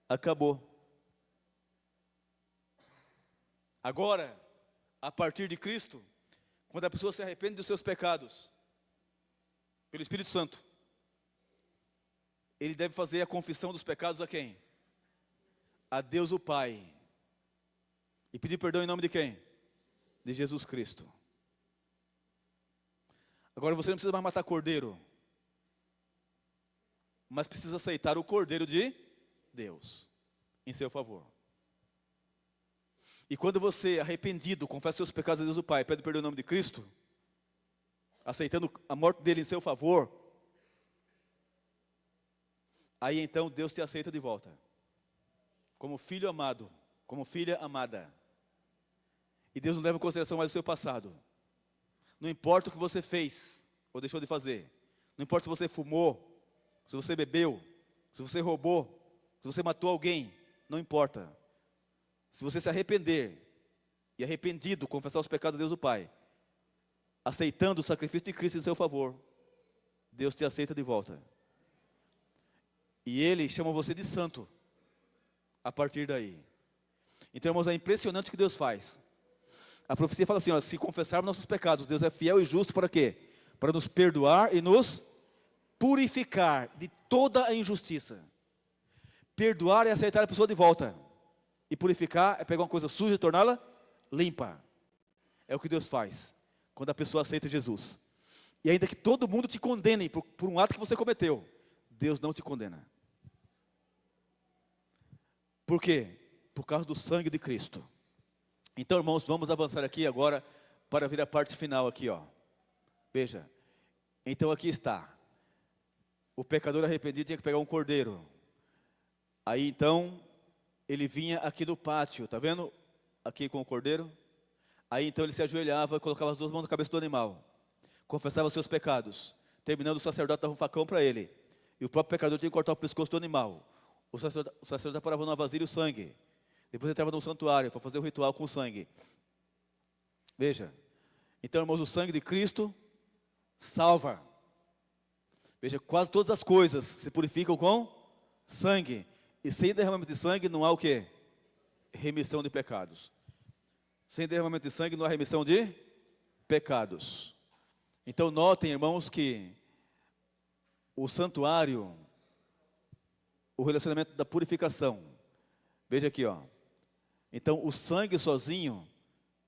acabou. Agora, a partir de Cristo, quando a pessoa se arrepende dos seus pecados, pelo Espírito Santo, ele deve fazer a confissão dos pecados a quem? A Deus o Pai. E pedir perdão em nome de quem? De Jesus Cristo. Agora você não precisa mais matar cordeiro, mas precisa aceitar o cordeiro de Deus em seu favor. E quando você, arrependido, confessa seus pecados a Deus o Pai, pede perdão em nome de Cristo, aceitando a morte dele em seu favor, aí então Deus te aceita de volta, como filho amado, como filha amada. E Deus não leva em consideração mais o seu passado. Não importa o que você fez ou deixou de fazer. Não importa se você fumou, se você bebeu, se você roubou, se você matou alguém. Não importa. Se você se arrepender e arrependido confessar os pecados a Deus o Pai, aceitando o sacrifício de Cristo em seu favor, Deus te aceita de volta. E Ele chama você de santo a partir daí. Então, irmãos, é impressionante o que Deus faz. A profecia fala assim, ó, se confessarmos nossos pecados, Deus é fiel e justo para quê? Para nos perdoar e nos purificar de toda a injustiça. Perdoar é aceitar a pessoa de volta. E purificar é pegar uma coisa suja e torná-la limpa. É o que Deus faz quando a pessoa aceita Jesus. E ainda que todo mundo te condene por um ato que você cometeu, Deus não te condena. Por quê? Por causa do sangue de Cristo. Então, irmãos, vamos avançar aqui agora para vir a parte final aqui, ó. Veja. Então aqui está. O pecador arrependido tinha que pegar um cordeiro. Aí então, ele vinha aqui do pátio, tá vendo? Aqui com o cordeiro. Aí então ele se ajoelhava e colocava as duas mãos na cabeça do animal. Confessava os seus pecados. Terminando, o sacerdote dava um facão para ele. E o próprio pecador tinha que cortar o pescoço do animal. O sacerdote parava numa vasilha o sangue. Depois entrava no santuário para fazer o ritual com o sangue. Veja. Então, irmãos, o sangue de Cristo salva. Veja, quase todas as coisas se purificam com sangue. E sem derramamento de sangue não há o quê? Remissão de pecados. Sem derramamento de sangue não há remissão de pecados. Então notem, irmãos, que o santuário, o relacionamento da purificação. Veja aqui, ó. Então o sangue sozinho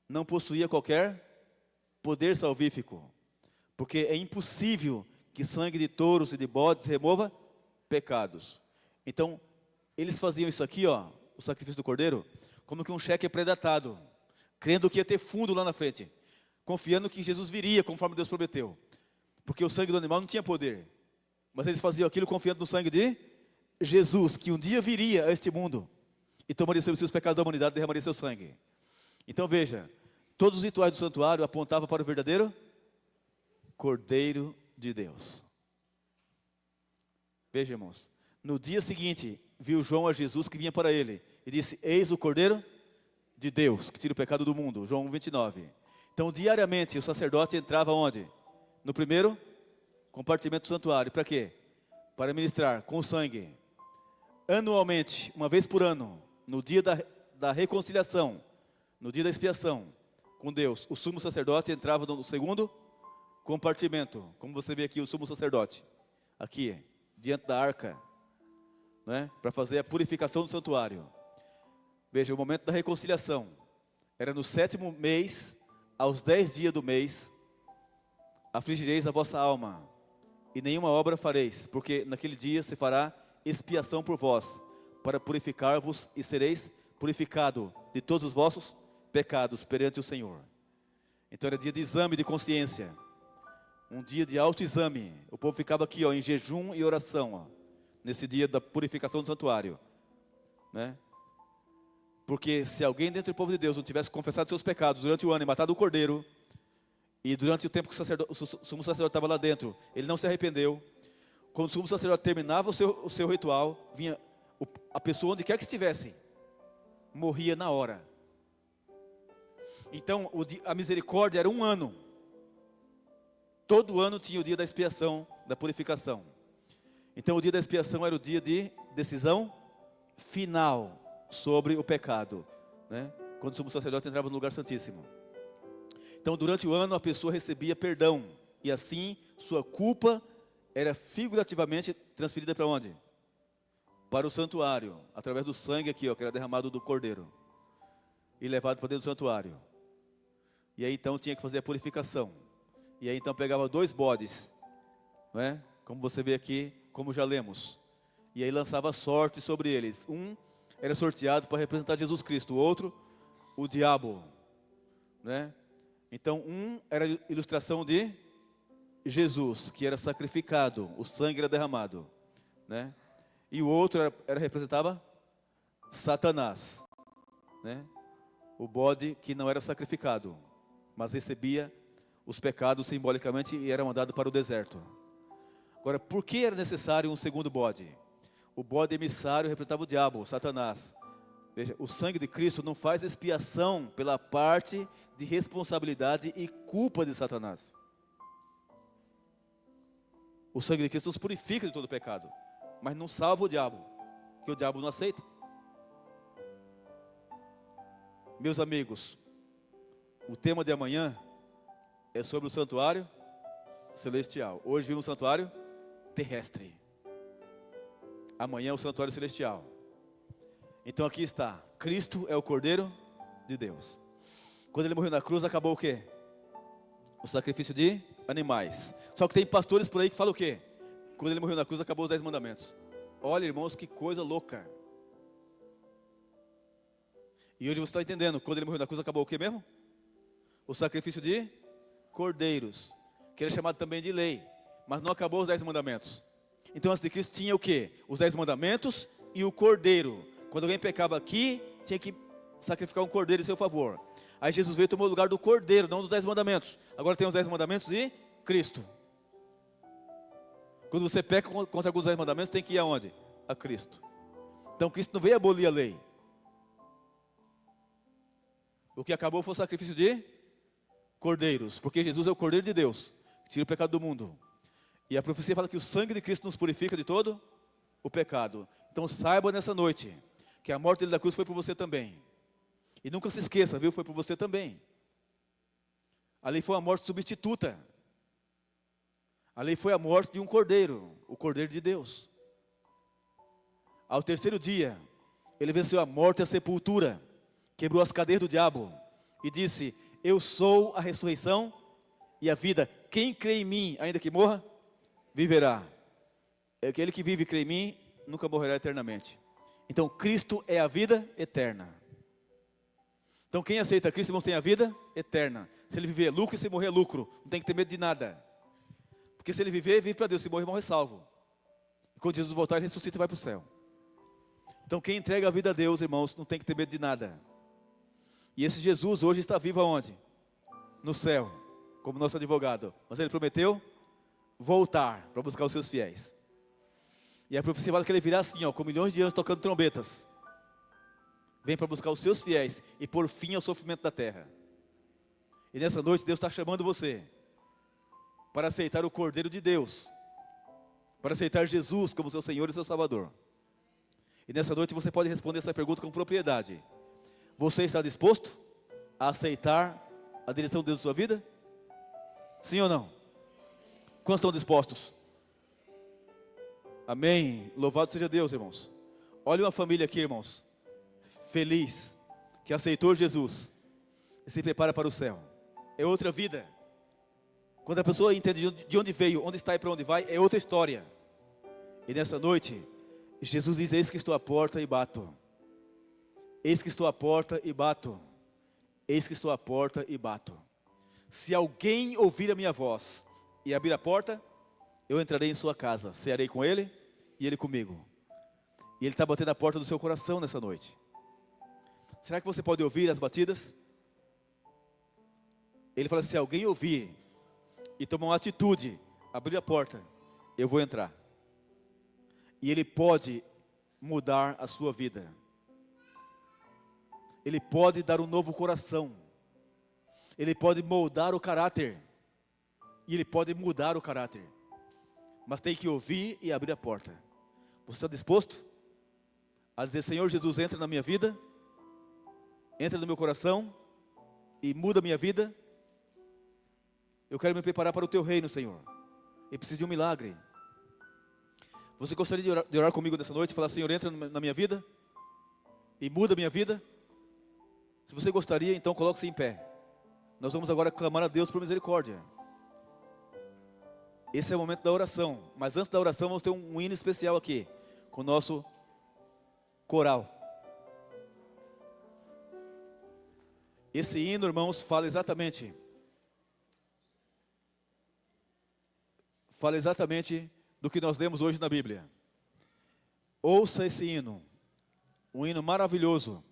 não possuía qualquer poder salvífico. Porque é impossível que sangue de touros e de bodes remova pecados. Então, eles faziam isso aqui, ó, o sacrifício do cordeiro, como que um cheque pré-datado, crendo que ia ter fundo lá na frente, confiando que Jesus viria, conforme Deus prometeu. Porque o sangue do animal não tinha poder. Mas eles faziam aquilo confiando no sangue de Jesus, que um dia viria a este mundo e tomaria sobre si os pecados da humanidade e derramaria seu sangue. Então veja, todos os rituais do santuário apontavam para o verdadeiro Cordeiro de Deus. Veja, irmãos, no dia seguinte, viu João a Jesus que vinha para ele e disse: eis o Cordeiro de Deus, que tira o pecado do mundo. João 1:29. Então, diariamente, o sacerdote entrava onde? No primeiro compartimento do santuário. Para quê? Para ministrar com sangue. Anualmente, uma vez por ano, no dia da reconciliação, no dia da expiação com Deus, o sumo sacerdote entrava no segundo compartimento, como você vê aqui, o sumo sacerdote, aqui, diante da arca, né, para fazer a purificação do santuário. Veja, o momento da reconciliação era no 7º mês, aos 10 dias do mês, afligireis a vossa alma, e nenhuma obra fareis, porque naquele dia se fará expiação por vós, para purificar-vos, e sereis purificado de todos os vossos pecados perante o Senhor. Então era dia de exame de consciência, um dia de autoexame. O povo ficava aqui, ó, em jejum e oração, ó, nesse dia da purificação do santuário, né? Porque se alguém dentro do povo de Deus não tivesse confessado seus pecados durante o ano e matado o cordeiro, e durante o tempo que o sumo sacerdote estava lá dentro, ele não se arrependeu, quando o sumo sacerdote terminava o seu ritual, vinha a pessoa, onde quer que estivesse, morria na hora. Então a misericórdia era um ano. Todo ano tinha o dia da expiação, da purificação. Então o dia da expiação era o dia de decisão final sobre o pecado, né? Quando o sumo sacerdote entrava no lugar santíssimo. Então durante o ano a pessoa recebia perdão, e assim sua culpa era figurativamente transferida para onde? Para o santuário, através do sangue aqui, ó, que era derramado do cordeiro, e levado para dentro do santuário. E aí então tinha que fazer a purificação. E aí então pegava 2 bodes, não é? Como você vê aqui, como já lemos. E aí lançava sorte sobre eles. Um era sorteado para representar Jesus Cristo, o outro, o diabo, né? Então um era ilustração de Jesus, que era sacrificado, o sangue era derramado, né? E o outro representava Satanás, né? O bode que não era sacrificado, mas recebia os pecados simbolicamente e era mandado para o deserto. Agora, por que era necessário um segundo bode? O bode emissário representava o diabo, Satanás. Veja, o sangue de Cristo não faz expiação pela parte de responsabilidade e culpa de Satanás. O sangue de Cristo nos purifica de todo pecado, mas não salva o diabo, que o diabo não aceita. Meus amigos, o tema de amanhã é sobre o santuário celestial. Hoje vimos um santuário terrestre. Amanhã é o santuário celestial. Então aqui está, Cristo é o Cordeiro de Deus. Quando ele morreu na cruz, acabou o quê? O sacrifício de animais. Só que tem pastores por aí que falam o quê? Quando ele morreu na cruz, acabou os 10 mandamentos. Olha, irmãos, que coisa louca. E hoje você está entendendo, quando ele morreu na cruz, acabou o quê mesmo? O sacrifício de cordeiros, que era chamado também de lei, mas não acabou os 10 mandamentos. Então antes de Cristo tinha o quê? Os 10 mandamentos e o cordeiro. Quando alguém pecava aqui, tinha que sacrificar um cordeiro em seu favor. Aí Jesus veio e tomou o lugar do cordeiro, não dos 10 mandamentos. Agora tem os 10 mandamentos e Cristo. Quando você peca contra alguns 10 mandamentos, tem que ir aonde? A Cristo. Então Cristo não veio abolir a lei. O que acabou foi o sacrifício de cordeiros, porque Jesus é o Cordeiro de Deus, que tira o pecado do mundo. E a profecia fala que o sangue de Cristo nos purifica de todo o pecado. Então saiba nessa noite que a morte dele da cruz foi por você também. E nunca se esqueça, viu? Foi por você também. Ali foi a morte substituta. Ali foi a morte de um cordeiro, o Cordeiro de Deus. Ao terceiro dia, ele venceu a morte e a sepultura, quebrou as cadeias do diabo e disse: eu sou a ressurreição e a vida. Quem crê em mim, ainda que morra, viverá. Aquele que vive e crê em mim, nunca morrerá eternamente. Então Cristo é a vida eterna. Então quem aceita Cristo, irmãos, tem a vida eterna. Se ele viver é lucro e se morrer é lucro. Não tem que ter medo de nada. Porque se ele viver, vive para Deus. Se morrer, morre salvo. E quando Jesus voltar, ele ressuscita e vai para o céu. Então quem entrega a vida a Deus, irmãos, não tem que ter medo de nada. E esse Jesus hoje está vivo aonde? No céu, como nosso advogado. Mas ele prometeu voltar para buscar os seus fiéis. E a profecia fala que ele virá assim, ó, com milhões de anjos tocando trombetas. Vem para buscar os seus fiéis e pôr fim ao sofrimento da terra. E nessa noite Deus está chamando você para aceitar o Cordeiro de Deus, para aceitar Jesus como seu Senhor e seu Salvador. E nessa noite você pode responder essa pergunta com propriedade. Você está disposto a aceitar a direção de Deus na sua vida? Sim ou não? Quantos estão dispostos? Amém. Louvado seja Deus, irmãos. Olha uma família aqui, irmãos, feliz, que aceitou Jesus e se prepara para o céu. É outra vida. Quando a pessoa entende de onde veio, onde está e para onde vai, é outra história. E nessa noite, Jesus diz: eis que estou à porta e bato. Eis que estou à porta e bato. Eis que estou à porta e bato. Se alguém ouvir a minha voz e abrir a porta, eu entrarei em sua casa, cearei com ele e ele comigo. E ele está batendo a porta do seu coração nessa noite. Será que você pode ouvir as batidas? Ele fala: se alguém ouvir e tomar uma atitude, abrir a porta, eu vou entrar. E ele pode mudar a sua vida. Ele pode dar um novo coração. Ele pode moldar o caráter. E ele pode mudar o caráter. Mas tem que ouvir e abrir a porta. Você está disposto a dizer: Senhor Jesus, entra na minha vida, entra no meu coração e muda a minha vida? Eu quero me preparar para o teu reino, Senhor. Eu preciso de um milagre. Você gostaria de orar comigo nessa noite e falar: Senhor, entra na minha vida e muda a minha vida? Se você gostaria, então coloque-se em pé. Nós vamos agora clamar a Deus por misericórdia. Esse é o momento da oração. Mas antes da oração, vamos ter um hino especial aqui, com o nosso coral. Esse hino, irmãos, fala exatamente do que nós lemos hoje na Bíblia. Ouça esse hino, um hino maravilhoso.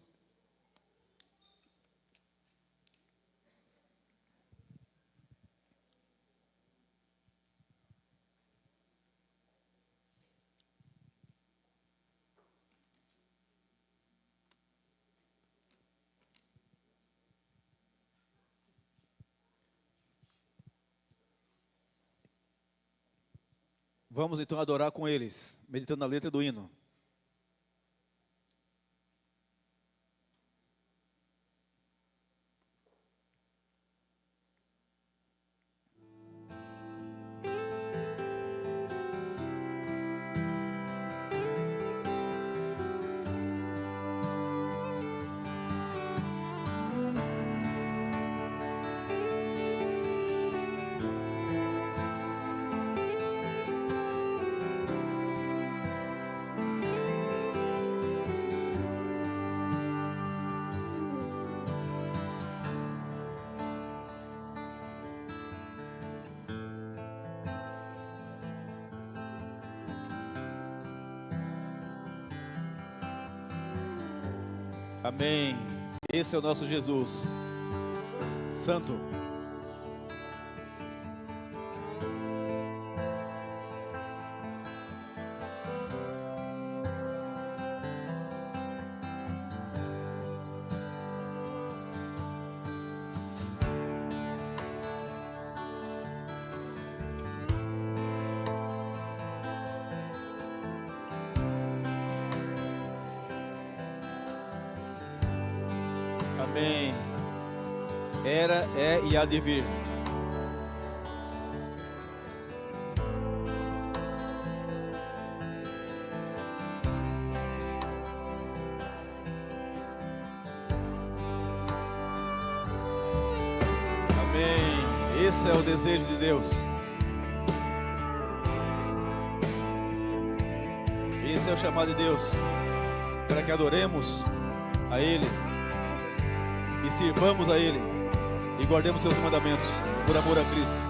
Vamos então adorar com eles, meditando na letra do hino. Amém. Esse é o nosso Jesus Santo. Amém. Era, é e há de vir. Amém. Esse é o desejo de Deus. Esse é o chamado de Deus, para que adoremos a Ele e sirvamos a Ele e guardemos seus mandamentos por amor a Cristo.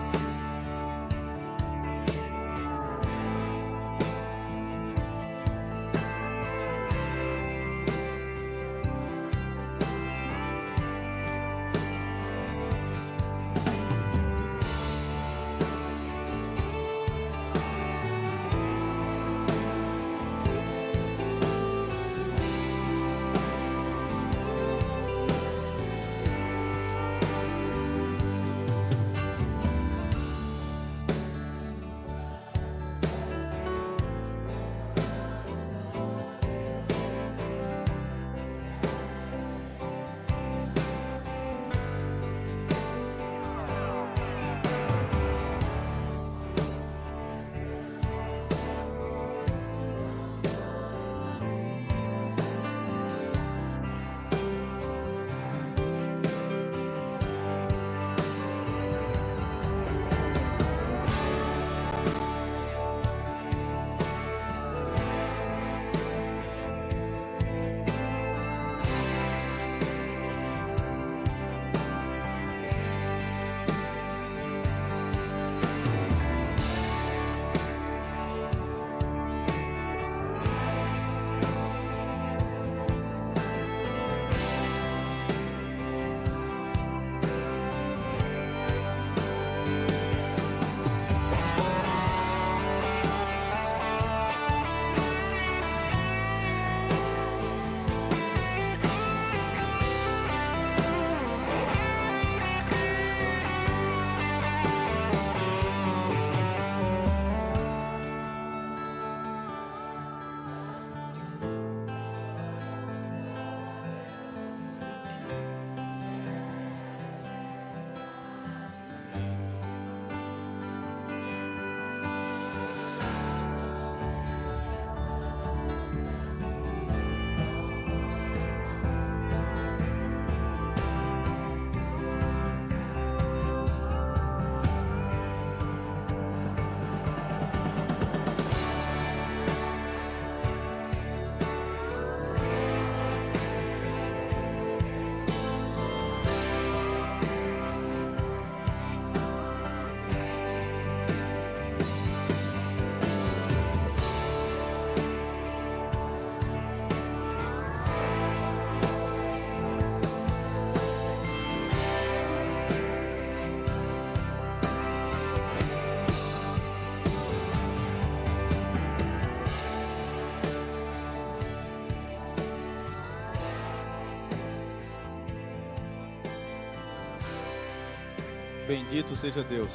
Bendito seja Deus.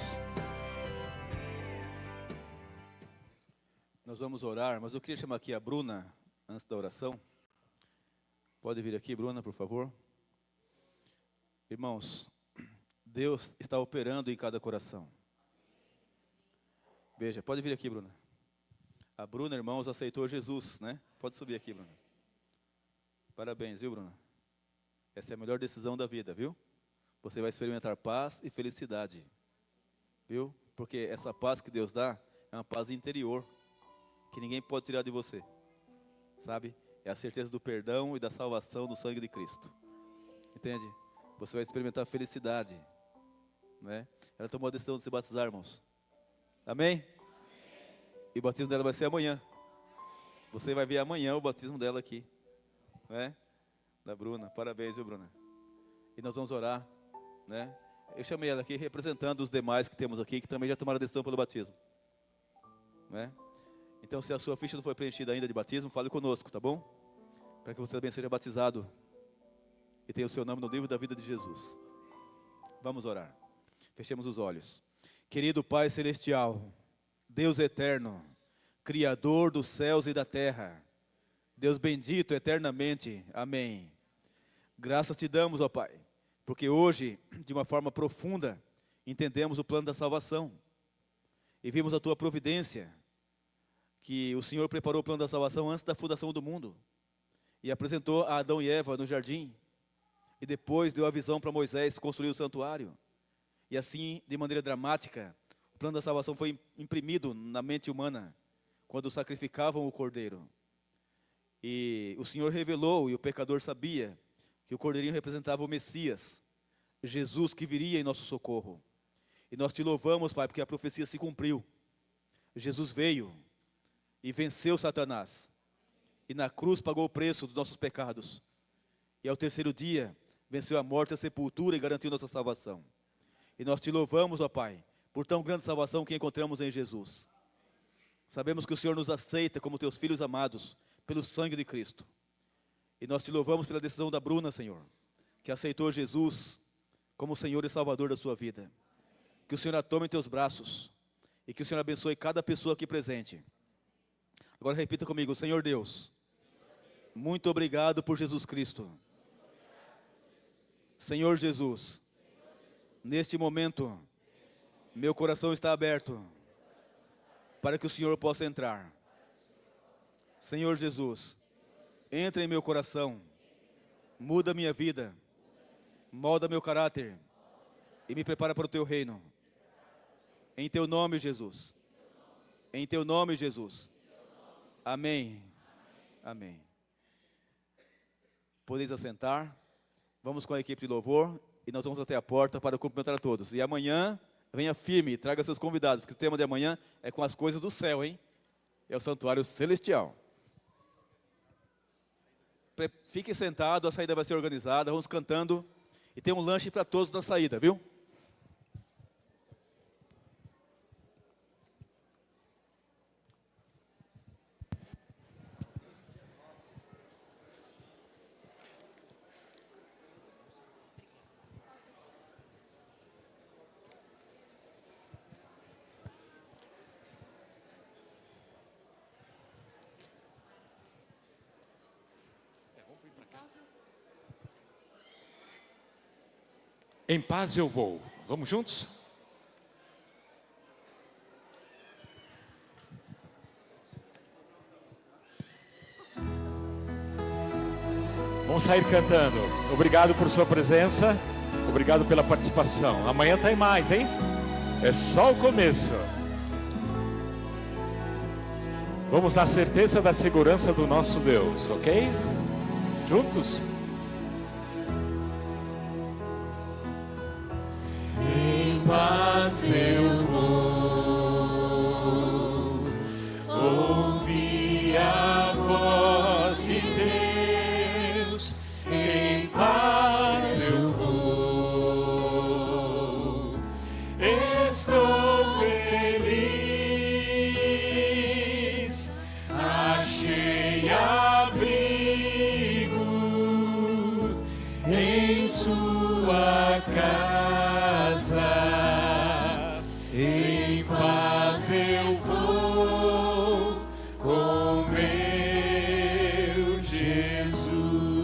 Nós vamos orar, mas eu queria chamar aqui a Bruna, antes da oração. Pode vir aqui, Bruna, por favor. Irmãos, Deus está operando em cada coração. Veja, pode vir aqui, Bruna. A Bruna, irmãos, aceitou Jesus, né? Pode subir aqui, Bruna. Parabéns, viu, Bruna? Essa é a melhor decisão da vida, viu? Você vai experimentar paz e felicidade, viu? Porque essa paz que Deus dá é uma paz interior, que ninguém pode tirar de você, sabe? É a certeza do perdão e da salvação do sangue de Cristo, entende? Você vai experimentar felicidade, né? Ela tomou a decisão de se batizar, irmãos. Amém? E o batismo dela vai ser amanhã. Você vai ver amanhã o batismo dela aqui, né? Da Bruna, parabéns, viu, Bruna? E nós vamos orar, né? Eu chamei ela aqui representando os demais que temos aqui, que também já tomaram a decisão pelo batismo, né? Então, se a sua ficha não foi preenchida ainda de batismo, fale conosco, tá bom? Para que você também seja batizado e tenha o seu nome no livro da vida de Jesus. Vamos orar. Fechemos os olhos. Querido Pai Celestial, Deus eterno, Criador dos céus e da terra, Deus bendito eternamente, amém. Graças te damos, ó Pai, porque hoje, de uma forma profunda, entendemos o plano da salvação e vimos a tua providência, que o Senhor preparou o plano da salvação antes da fundação do mundo e apresentou a Adão e Eva no jardim e depois deu a visão para Moisés construir o santuário e assim, de maneira dramática, o plano da salvação foi imprimido na mente humana quando sacrificavam o cordeiro. E o Senhor revelou, e o pecador sabia, que o cordeirinho representava o Messias, Jesus que viria em nosso socorro. E nós te louvamos, Pai, porque a profecia se cumpriu. Jesus veio e venceu Satanás. E na cruz pagou o preço dos nossos pecados. E ao terceiro dia, venceu a morte e a sepultura e garantiu nossa salvação. E nós te louvamos, ó Pai, por tão grande salvação que encontramos em Jesus. Sabemos que o Senhor nos aceita como teus filhos amados, pelo sangue de Cristo. E nós te louvamos pela decisão da Bruna, Senhor, que aceitou Jesus como Senhor e Salvador da sua vida. Que o Senhor a tome em teus braços e que o Senhor abençoe cada pessoa aqui presente. Agora repita comigo: Senhor Deus, muito obrigado por Jesus Cristo. Senhor Jesus, neste momento, meu coração está aberto para que o Senhor possa entrar. Senhor Jesus, entra em meu coração, muda minha vida, molda meu caráter e me prepara para o teu reino. Em teu nome, Jesus. Em teu nome, Jesus. Amém. Amém. Podeis assentar. Vamos com a equipe de louvor e nós vamos até a porta para cumprimentar a todos. E amanhã, venha firme, traga seus convidados, porque o tema de amanhã é com as coisas do céu, hein? É o santuário celestial. Fique sentado, a saída vai ser organizada, vamos cantando e tem um lanche para todos na saída, viu? Em paz eu vou. Vamos juntos? Vamos sair cantando. Obrigado por sua presença. Obrigado pela participação. Amanhã tem mais, hein? É só o começo. Vamos na certeza da segurança do nosso Deus, ok? Juntos? Em paz eu vou ouvir a voz de Deus. Em paz eu vou, estou feliz, achei abrigo em sua casa. Em paz eu estou com meu Jesus.